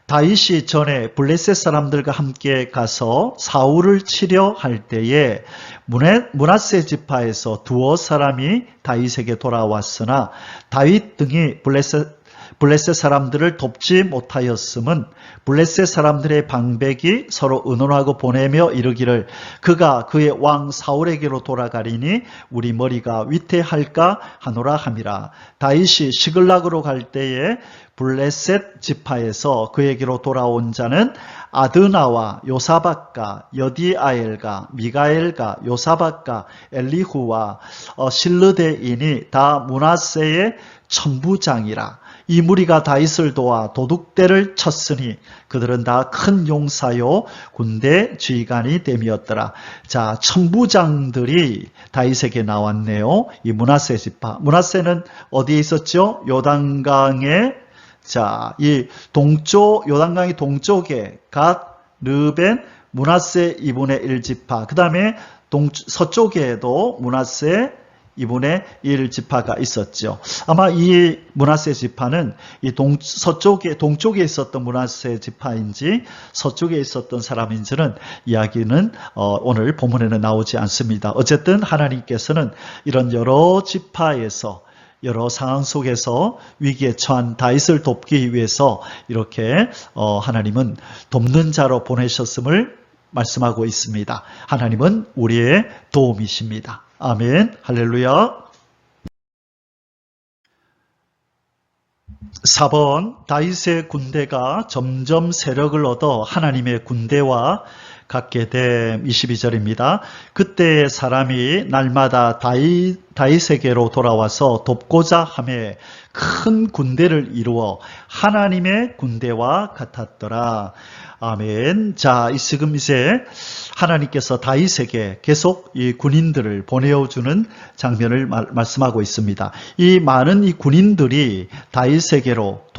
다윗이 전에 블레셋 사람들과 함께 가서 사울을 치려 할 때에 므낫세 지파에서 두어 사람이 다윗에게 돌아왔으나 다윗 등이 블레셋 사람들을 돕지 못하였음은 블레셋 사람들의 방백이 서로 의논하고 보내며 이르기를 그가 그의 왕 사울에게로 돌아가리니 우리 머리가 위태할까 하노라 함이라. 다윗이 시글락으로 갈 때에 블레셋 지파에서 그에게로 돌아온 자는 아드나와 요사박과 여디아엘과 미가엘과 요사박과 엘리후와 실르데인이 다 므낫세의 천부장이라. 이 무리가 다윗을 도와 도둑대를 쳤으니 그들은 다 큰 용사요 군대 지휘관이 됨이었더라. 자, 천부장들이 다윗에게 나왔네요. 이 므낫세 지파. 므낫세는 어디에 있었죠? 요단강의 이 요단강의 동쪽에 갓, 르벤, 므낫세 2분의 1 지파. 그 다음에 서쪽에도 므낫세 2분의 1 지파가 있었죠. 아마 이 므낫세 지파는 이 동쪽에 있었던 므낫세 지파인지 서쪽에 있었던 사람인지는 이야기는 오늘 본문에는 나오지 않습니다. 어쨌든 하나님께서는 이런 여러 지파에서 여러 상황 속에서 위기에 처한 다윗을 돕기 위해서 이렇게 하나님은 돕는 자로 보내셨음을 말씀하고 있습니다. 하나님은 우리의 도움이십니다. 아멘. 할렐루야. 4번 다윗의 군대가 점점 세력을 얻어 하나님의 군대와 같게 됨. 22절입니다. 그때 사람이 날마다 다윗에게로 돌아와서 돕고자 하며 큰 군대를 이루어 하나님의 군대와 같았더라. 아멘. 자, 지금 이제 하나님께서 다윗에게 계속 이 군인들을 보내어주는 장면을 말씀하고 있습니다. 이 많은 이 군인들이 다윗에게로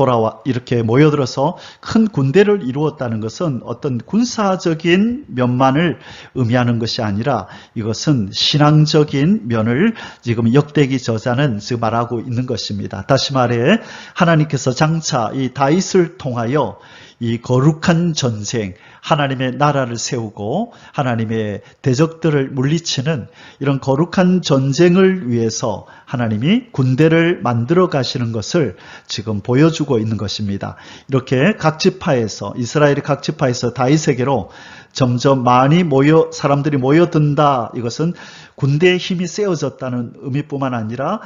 이렇게 모여들어서 큰 군대를 이루었다는 것은 어떤 군사적인 면만을 의미하는 것이 아니라 이것은 신앙적인 면을 지금 역대기 저자는 지금 말하고 있는 것입니다. 다시 말해 하나님께서 장차 이 다윗을 통하여 이 거룩한 전쟁, 하나님의 나라를 세우고 하나님의 대적들을 물리치는 이런 거룩한 전쟁을 위해서 하나님이 군대를 만들어 가시는 것을 지금 보여주고 있는 것입니다. 이렇게 각 지파에서 이스라엘의 각 지파에서 다윗에게로 점점 많이 사람들이 모여든다. 이것은 군대의 힘이 세워졌다는 의미뿐만 아니라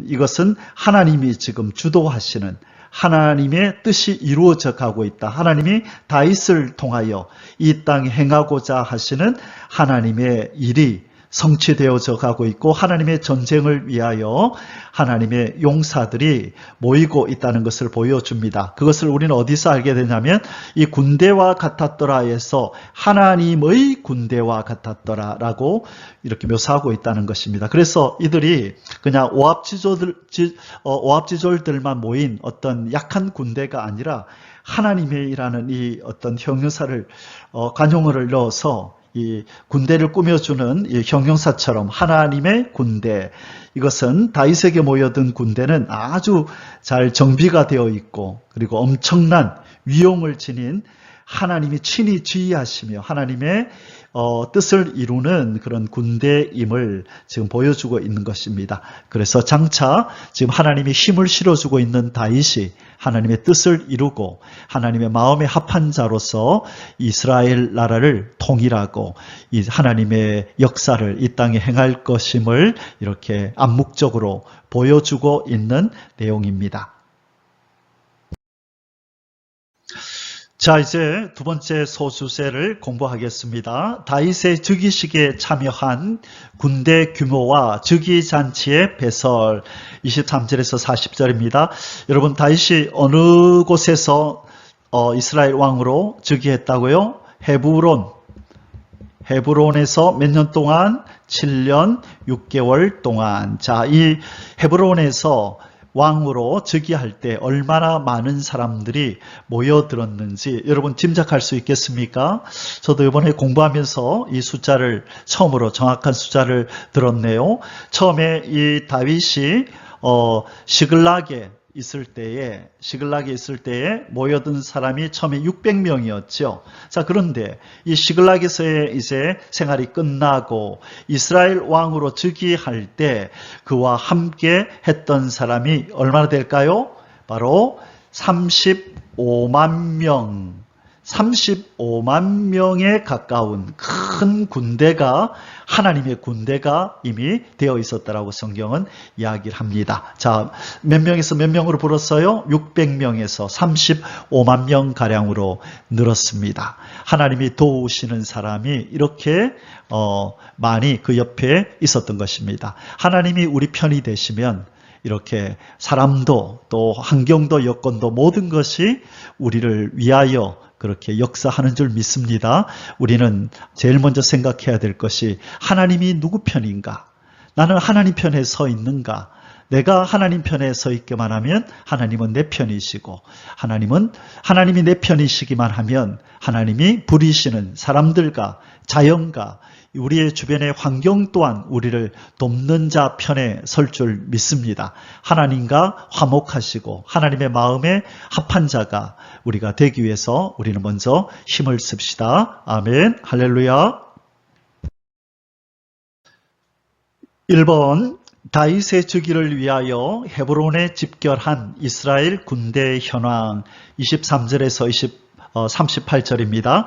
이것은 하나님이 지금 주도하시는 하나님의 뜻이 이루어져 가고 있다. 하나님이 다윗을 통하여 이 땅에 행하고자 하시는 하나님의 일이 성취되어져 가고 있고 하나님의 전쟁을 위하여 하나님의 용사들이 모이고 있다는 것을 보여줍니다. 그것을 우리는 어디서 알게 되냐면 이 군대와 같았더라에서 하나님의 군대와 같았더라라고 이렇게 묘사하고 있다는 것입니다. 그래서 이들이 그냥 오합지졸들만 모인 어떤 약한 군대가 아니라 하나님이라는 이 어떤 형용사를 관용어를 넣어서 이 군대를 꾸며주는 이 형용사처럼 하나님의 군대, 이것은 다윗에게 모여든 군대는 아주 잘 정비가 되어 있고 그리고 엄청난 위용을 지닌 하나님이 친히 지휘하시며 하나님의 뜻을 이루는 그런 군대임을 지금 보여주고 있는 것입니다. 그래서 장차 지금 하나님이 힘을 실어주고 있는 다윗이 하나님의 뜻을 이루고 하나님의 마음에 합한 자로서 이스라엘 나라를 통일하고 이 하나님의 역사를 이 땅에 행할 것임을 이렇게 암묵적으로 보여주고 있는 내용입니다. 자, 이제 두 번째 소수세를 공부하겠습니다. 다윗의 즉위식에 참여한 군대 규모와 즉위잔치의 배설 23절에서 40절입니다. 여러분, 다윗이 어느 곳에서 이스라엘 왕으로 즉위했다고요? 헤브론에서 몇 년 동안? 7년 6개월 동안. 자, 이 헤브론에서 왕으로 즉위할 때 얼마나 많은 사람들이 모여들었는지 여러분 짐작할 수 있겠습니까? 저도 이번에 공부하면서 이 숫자를 처음으로 정확한 숫자를 들었네요. 처음에 이 다윗이 시글락에 있을 때에 모여든 사람이 처음에 600명이었죠. 자, 그런데 이 시글락에서의 이제 생활이 끝나고 이스라엘 왕으로 즉위할 때 그와 함께 했던 사람이 얼마나 될까요? 바로 35만 명에 가까운 큰 군대가 하나님의 군대가 이미 되어 있었다라고 성경은 이야기를 합니다. 자, 몇 명에서 몇 명으로 불었어요? 600명에서 35만 명 가량으로 늘었습니다. 하나님이 도우시는 사람이 이렇게 많이 그 옆에 있었던 것입니다. 하나님이 우리 편이 되시면 이렇게 사람도 또 환경도 여건도 모든 것이 우리를 위하여 그렇게 역사하는 줄 믿습니다. 우리는 제일 먼저 생각해야 될 것이 하나님이 누구 편인가? 나는 하나님 편에 서 있는가? 내가 하나님 편에 서 있기만 하면 하나님은 내 편이시고 하나님이 내 편이시기만 하면 하나님이 부리시는 사람들과 자연과 우리의 주변의 환경 또한 우리를 돕는 자 편에 설 줄 믿습니다. 하나님과 화목하시고 하나님의 마음에 합한 자가 우리가 되기 위해서 우리는 먼저 힘을 씁시다. 아멘. 할렐루야. 1번 다윗의 즉위를 위하여 헤브론에 집결한 이스라엘 군대의 현황 23절에서 38절입니다.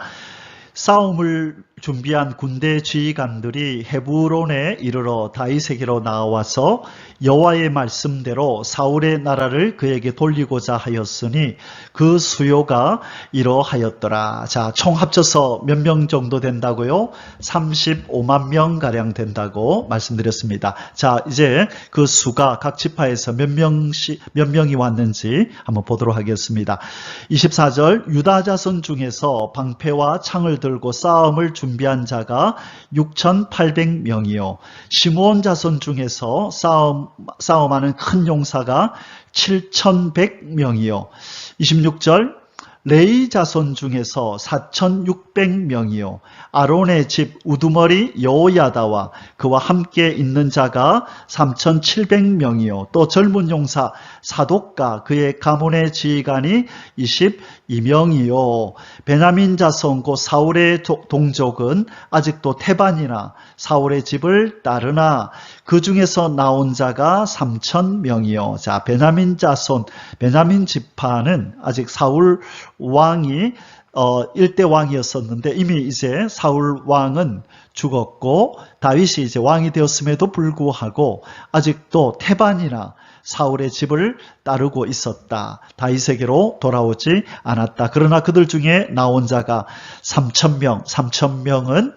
싸움을 준비한 군대 지휘관들이 헤브론에 이르러 다윗에게로 나와서 여호와의 말씀대로 사울의 나라를 그에게 돌리고자 하였으니 그 수요가 이러하였더라. 자, 총 합쳐서 몇 명 정도 된다고요? 35만 명 가량 된다고 말씀드렸습니다. 자, 이제 그 수가 각 지파에서 몇 명이 왔는지 한번 보도록 하겠습니다. 24절 유다 자손 중에서 방패와 창을 들고 싸움을 준비한 자가 6,800명이요. 시므온 자손 중에서 싸움하는 큰 용사가 7,100명이요. 26절 레위 자손 중에서 4,600명이요. 아론의 집 우두머리 여호야다와 그와 함께 있는 자가 3,700명이요. 또 젊은 용사 사독과 그의 가문의 지휘관이 22명이요. 베냐민 자손 곧 사울의 동족은 아직도 테반이나 사울의 집을 따르나 그 중에서 나온 자가 3,000명이요. 자, 베냐민 자손, 베냐민 지파는 아직 사울 왕이 일대 왕이었었는데 이미 이제 사울 왕은 죽었고 다윗이 이제 왕이 되었음에도 불구하고 아직도 테반이나 사울의 집을 따르고 있었다. 다윗에게로 돌아오지 않았다. 그러나 그들 중에 나온 자가 3,000명은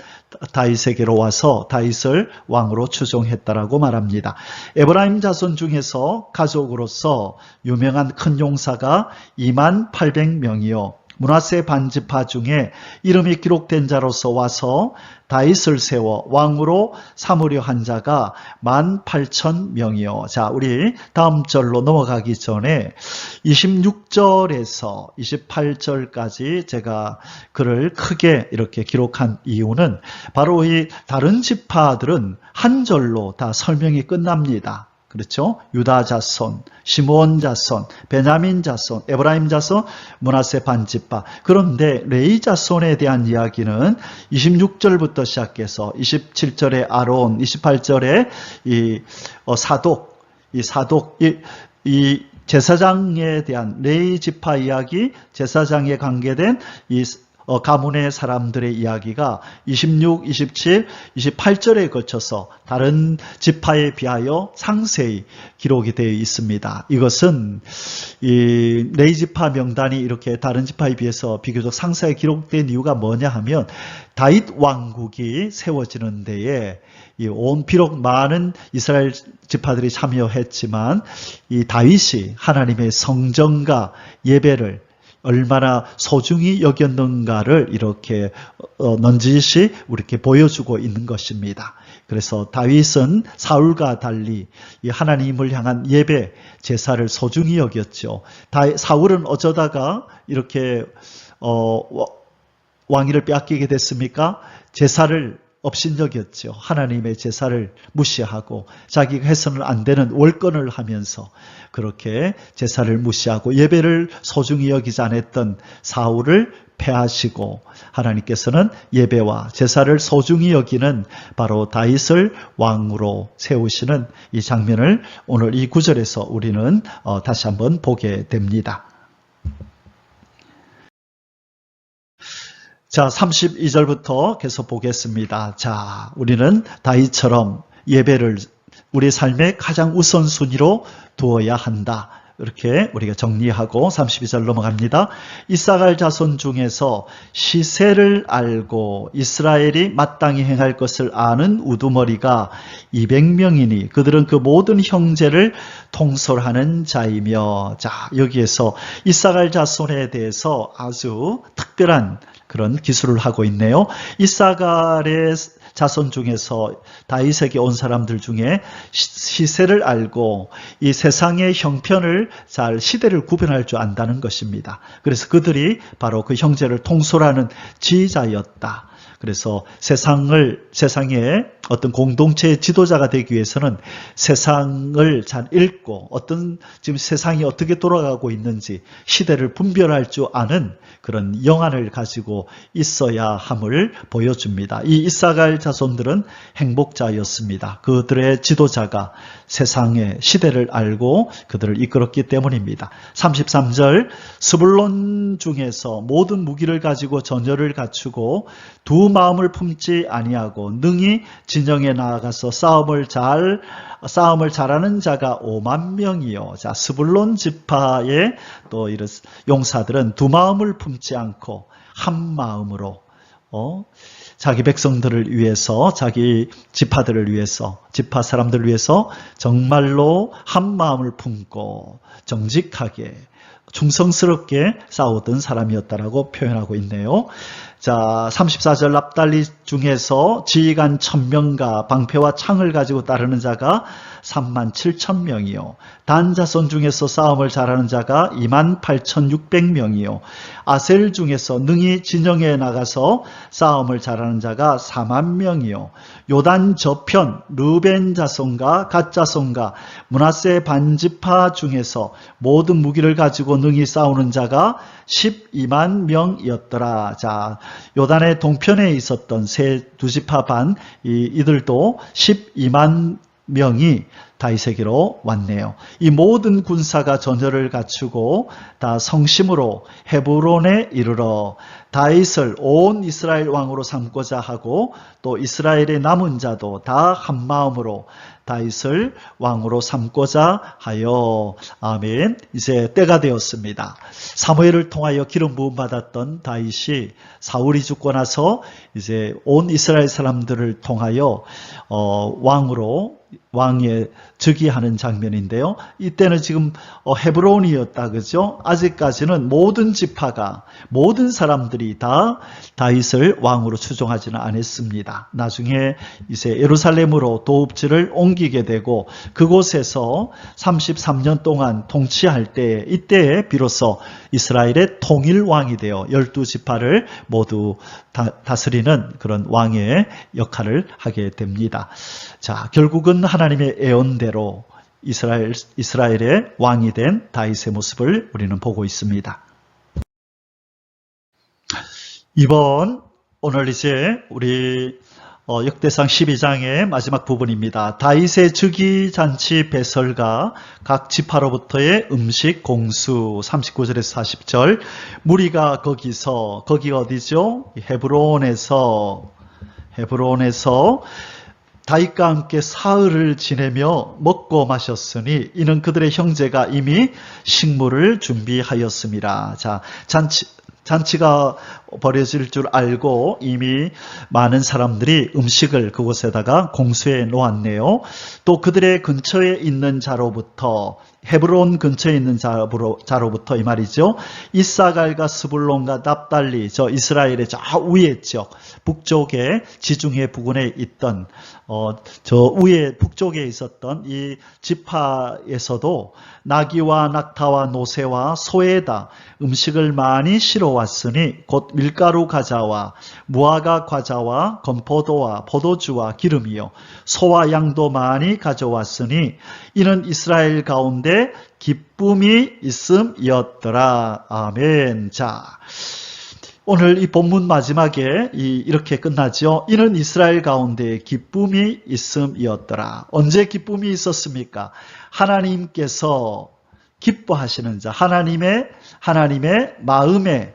다윗에게로 와서 다윗을 왕으로 추종했다라고 말합니다. 에브라임 자손 중에서 가족으로서 유명한 큰 용사가 28,000명이요. 므낫세 반지파 중에 이름이 기록된 자로서 와서 다윗을 세워 왕으로 삼으려 한 자가 18,000명이요. 자, 우리 다음 절로 넘어가기 전에 26절에서 28절까지 제가 글을 크게 이렇게 기록한 이유는 바로 이 다른 지파들은 한 절로 다 설명이 끝납니다. 그렇죠? 유다 자손, 시므온 자손, 베냐민 자손, 에브라임 자손, 므낫세 반지파. 그런데 레위 자손에 대한 이야기는 26절부터 시작해서 27절에 아론, 28절에 사독, 이 제사장에 대한 레위 지파 이야기, 제사장에 관계된 이 가문의 사람들의 이야기가 26, 27, 28절에 거쳐서 다른 지파에 비하여 상세히 기록이 되어 있습니다. 이것은 이 레위 지파 명단이 이렇게 다른 지파에 비해서 비교적 상세히 기록된 이유가 뭐냐 하면 다윗 왕국이 세워지는 데에 비록 많은 이스라엘 지파들이 참여했지만 이 다윗이 하나님의 성전과 예배를 얼마나 소중히 여겼는가를 이렇게 넌지시 우리에게 보여주고 있는 것입니다. 그래서 다윗은 사울과 달리 이 하나님을 향한 예배, 제사를 소중히 여겼죠. 사울은 어쩌다가 이렇게 왕위를 빼앗기게 됐습니까? 제사를 업신여겼죠. 하나님의 제사를 무시하고 자기가 해서는 안 되는 월권을 하면서 그렇게 제사를 무시하고 예배를 소중히 여기지 않았던 사울을 패하시고 하나님께서는 예배와 제사를 소중히 여기는 바로 다윗을 왕으로 세우시는 이 장면을 오늘 이 구절에서 우리는 다시 한번 보게 됩니다. 자, 32절부터 계속 보겠습니다. 자, 우리는 다윗처럼 예배를 우리 삶의 가장 우선순위로 두어야 한다. 이렇게 우리가 정리하고 32절 넘어갑니다. 이사갈 자손 중에서 시세를 알고 이스라엘이 마땅히 행할 것을 아는 우두머리가 200명이니 그들은 그 모든 형제를 통솔하는 자이며, 자, 여기에서 이사갈 자손에 대해서 아주 특별한 그런 기술을 하고 있네요. 이사갈의 자손 중에서 다윗에게 온 사람들 중에 시세를 알고 이 세상의 형편을 잘 시대를 구별할 줄 안다는 것입니다. 그래서 그들이 바로 그 형제를 통솔하는 지휘자였다. 그래서 세상의 어떤 공동체의 지도자가 되기 위해서는 세상을 잘 읽고 지금 세상이 어떻게 돌아가고 있는지 시대를 분별할 줄 아는 그런 영안을 가지고 있어야 함을 보여줍니다. 이 이사갈 자손들은 행복자였습니다. 그들의 지도자가 세상의 시대를 알고 그들을 이끌었기 때문입니다. 33절 스불론 중에서 모든 무기를 가지고 전열을 갖추고 두 마음을 품지 아니하고 능히 진영에 나아가서 싸움을 잘하는 자가 5만 명이요. 자, 스불론 지파의 또 이런 용사들은 두 마음을 품지 않고 한 마음으로 자기 백성들을 위해서, 자기 지파들을 위해서, 지파 사람들을 위해서 정말로 한 마음을 품고 정직하게 충성스럽게 싸우던 사람이었다라고 표현하고 있네요. 자, 34절 납달리 중에서 지휘관 1000명과 방패와 창을 가지고 따르는 자가 37,000명이요. 단 자손 중에서 싸움을 잘하는 자가 28,600명이요. 아셀 중에서 능히 진영에 나가서 싸움을 잘하는 자가 40,000명이요. 요단 저편 르벤 자손과 갓 자손과 므낫세 반지파 중에서 모든 무기를 가지고 능히 싸우는 자가 12만 명이었더라. 자, 요단의 동편에 있었던 두 지파 반 이들도 12만 명이 다윗에게로 왔네요. 이 모든 군사가 전열을 갖추고 다 성심으로 헤브론에 이르러 다윗을 온 이스라엘 왕으로 삼고자 하고 또 이스라엘의 남은 자도 다 한 마음으로 다윗을 왕으로 삼고자 하여. 아멘. 이제 때가 되었습니다. 사무엘을 통하여 기름 부음 받았던 다윗이 사울이 죽고 나서 이제 온 이스라엘 사람들을 통하여 왕에 즉위하는 장면인데요. 이때는 지금 헤브론이었다, 그죠? 아직까지는 모든 지파가, 모든 사람들이 다 다윗을 왕으로 추종하지는 않았습니다. 나중에 이제 예루살렘으로 도읍지를 옮기게 되고 그곳에서 33년 동안 통치할 때에 이때에 비로소 이스라엘의 통일왕이 되어 12지파를 모두 다스리는 그런 왕의 역할을 하게 됩니다. 자, 결국은 하나님의 예언대로 이스라엘의 왕이 된 다윗의 모습을 우리는 보고 있습니다. 오늘 이제 우리 역대상 12장의 마지막 부분입니다. 다윗의 즉위잔치 배설과 각 지파로부터의 음식 공수 39절에서 40절. 무리가 거기가 어디죠? 헤브론에서 다윗과 함께 사흘을 지내며 먹고 마셨으니 이는 그들의 형제가 이미 식물을 준비하였습니다. 자, 잔치가 벌어질 줄 알고 이미 많은 사람들이 음식을 그곳에다가 공수해 놓았네요. 또 그들의 근처에 있는 자로부터, 헤브론 근처에 있는 자로부터 이 말이죠. 이사갈과 스불론과 납달리, 저 이스라엘의 저 위에 지역, 북쪽에 지중해 부근에 있던 저 위에 북쪽에 있었던 이 지파에서도 나귀와 낙타와 노새와 소에다 음식을 많이 실어왔으니 곧 밀가루 과자와 무화과 과자와 건포도와 포도주와 기름이요 소와 양도 많이 가져왔으니 이는 이스라엘 가운데 기쁨이 있음이었더라. 아멘. 자, 오늘 이 본문 마지막에 이렇게 끝나죠. 이는 이스라엘 가운데 기쁨이 있음이었더라. 언제 기쁨이 있었습니까? 하나님께서 기뻐하시는 자, 하나님의 마음에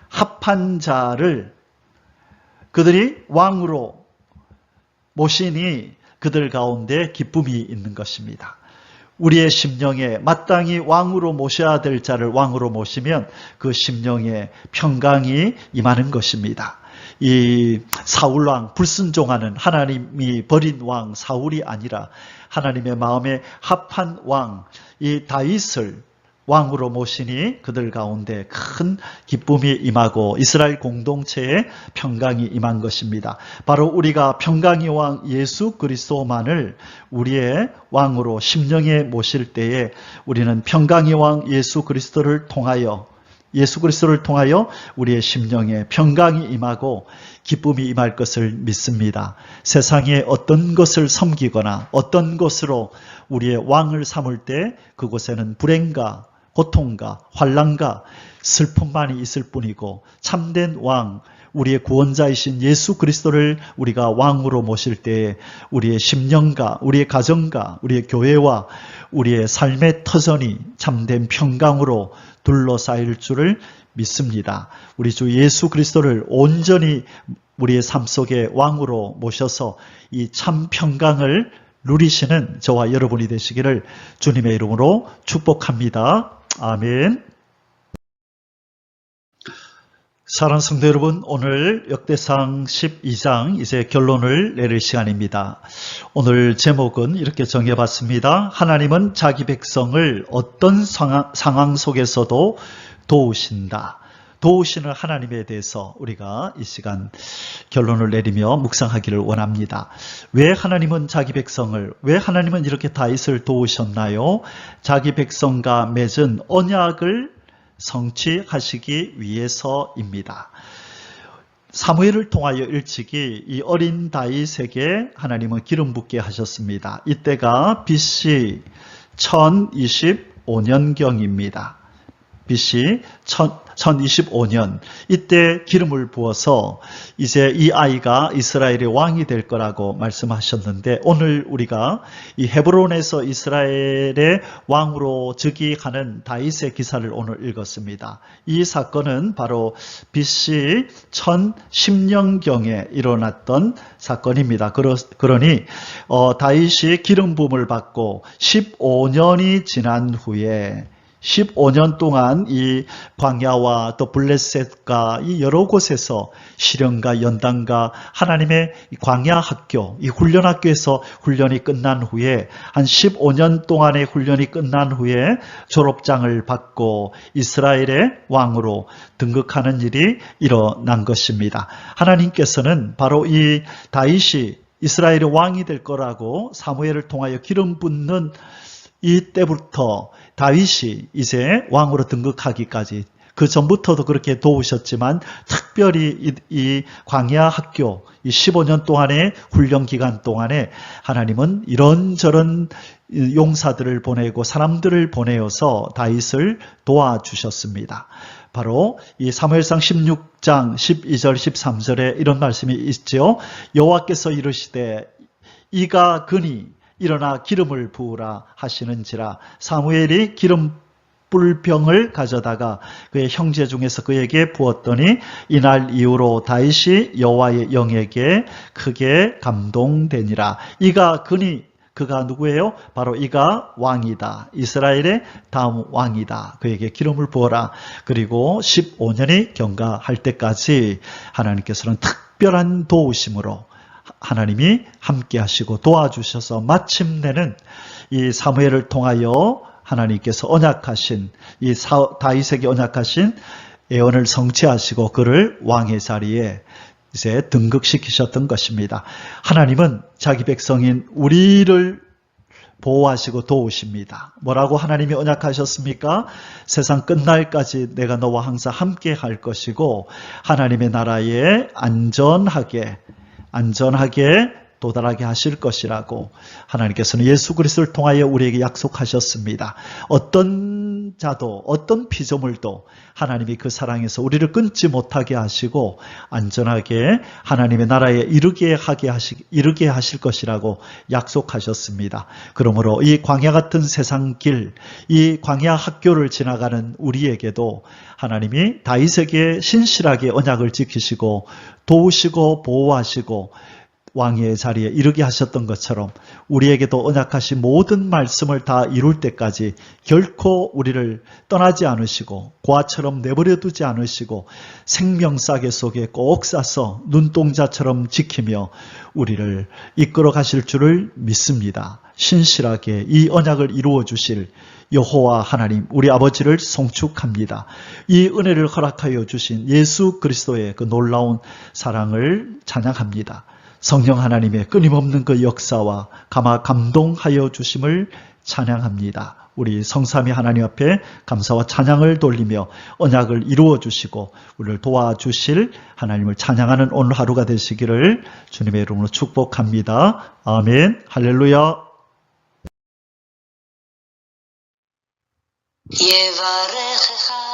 합한 자를 그들이 왕으로 모시니 그들 가운데 기쁨이 있는 것입니다. 우리의 심령에 마땅히 왕으로 모셔야 될 자를 왕으로 모시면 그 심령에 평강이 임하는 것입니다. 이 사울왕, 불순종하는 하나님이 버린 왕 사울이 아니라 하나님의 마음에 합한 왕, 이 다윗을 왕으로 모시니 그들 가운데 큰 기쁨이 임하고 이스라엘 공동체에 평강이 임한 것입니다. 바로 우리가 평강의 왕 예수 그리스도만을 우리의 왕으로 심령에 모실 때에 우리는 평강의 왕 예수 그리스도를 통하여 우리의 심령에 평강이 임하고 기쁨이 임할 것을 믿습니다. 세상에 어떤 것을 섬기거나 어떤 것으로 우리의 왕을 삼을 때 그곳에는 불행과 고통과 환난과 슬픔만이 있을 뿐이고 참된 왕, 우리의 구원자이신 예수 그리스도를 우리가 왕으로 모실 때에 우리의 심령과 우리의 가정과 우리의 교회와 우리의 삶의 터전이 참된 평강으로 둘러싸일 줄을 믿습니다. 우리 주 예수 그리스도를 온전히 우리의 삶 속에 왕으로 모셔서 이 참 평강을 누리시는 저와 여러분이 되시기를 주님의 이름으로 축복합니다. 아멘. 사랑하는 성도 여러분, 오늘 역대상 12장 이제 결론을 내릴 시간입니다. 오늘 제목은 이렇게 정해봤습니다. 하나님은 자기 백성을 어떤 상황 속에서도 도우신다. 도우시는 하나님에 대해서 우리가 이 시간 결론을 내리며 묵상하기를 원합니다. 왜 하나님은 이렇게 다윗을 도우셨나요? 자기 백성과 맺은 언약을 성취하시기 위해서입니다. 사무엘을 통하여 일찍이 이 어린 다윗에게 하나님은 기름 붓게 하셨습니다. 이때가 BC 1025년경입니다. BC 1025년 이때 기름을 부어서 이제 이 아이가 이스라엘의 왕이 될 거라고 말씀하셨는데 오늘 우리가 이 헤브론에서 이스라엘의 왕으로 즉위하는 다윗의 기사를 오늘 읽었습니다. 이 사건은 바로 BC 1010년경에 일어났던 사건입니다. 그러니 다윗이 기름 부음을 받고 15년이 지난 후에 15년 동안 이 광야와 또 블레셋과 이 여러 곳에서 실현과 연단과 하나님의 광야 학교, 이 훈련 학교에서 훈련이 끝난 후에 한 15년 동안의 훈련이 끝난 후에 졸업장을 받고 이스라엘의 왕으로 등극하는 일이 일어난 것입니다. 하나님께서는 바로 이 다윗이 이스라엘의 왕이 될 거라고 사무엘을 통하여 기름 붓는 이때부터 다윗이 이제 왕으로 등극하기까지 그 전부터도 그렇게 도우셨지만 특별히 이 광야 학교 이 15년 동안의 훈련 기간 동안에 하나님은 이런저런 용사들을 보내고 사람들을 보내어서 다윗을 도와주셨습니다. 바로 이 사무엘상 16장 12절 13절에 이런 말씀이 있죠. 여호와께서 이르시되 이가 그니 일어나 기름을 부으라 하시는지라. 사무엘이 기름 뿔병을 가져다가 그의 형제 중에서 그에게 부었더니 이날 이후로 다윗이 여호와의 영에게 크게 감동되니라. 이가 그니, 그가 누구예요? 바로 이가 왕이다. 이스라엘의 다음 왕이다. 그에게 기름을 부어라. 그리고 15년이 경과할 때까지 하나님께서는 특별한 도우심으로 하나님이 함께 하시고 도와주셔서 마침내는 이 사무엘을 통하여 하나님께서 언약하신 이 다윗에게 언약하신 예언을 성취하시고 그를 왕의 자리에 이제 등극시키셨던 것입니다. 하나님은 자기 백성인 우리를 보호하시고 도우십니다. 뭐라고 하나님이 언약하셨습니까? 세상 끝날까지 내가 너와 항상 함께 할 것이고 하나님의 나라에 안전하게 도달하게 하실 것이라고 하나님께서는 예수 그리스도를 통하여 우리에게 약속하셨습니다. 어떤 자도 어떤 피조물도 하나님이 그 사랑에서 우리를 끊지 못하게 하시고 안전하게 하나님의 나라에 이르게 하실 것이라고 약속하셨습니다. 그러므로 이 광야 같은 세상 길, 이 광야 학교를 지나가는 우리에게도 하나님이 다윗에게 신실하게 언약을 지키시고 도우시고 보호하시고 왕의 자리에 이르게 하셨던 것처럼 우리에게도 언약하신 모든 말씀을 다 이룰 때까지 결코 우리를 떠나지 않으시고 고아처럼 내버려 두지 않으시고 생명싸개 속에 꼭 싸서 눈동자처럼 지키며 우리를 이끌어 가실 줄을 믿습니다. 신실하게 이 언약을 이루어 주실 여호와 하나님 우리 아버지를 송축합니다. 이 은혜를 허락하여 주신 예수 그리스도의 그 놀라운 사랑을 찬양합니다. 성령 하나님의 끊임없는 그 역사와 감동하여 주심을 찬양합니다. 우리 성삼위 하나님 앞에 감사와 찬양을 돌리며 언약을 이루어 주시고 우리를 도와주실 하나님을 찬양하는 오늘 하루가 되시기를 주님의 이름으로 축복합니다. 아멘. 할렐루야. יברכך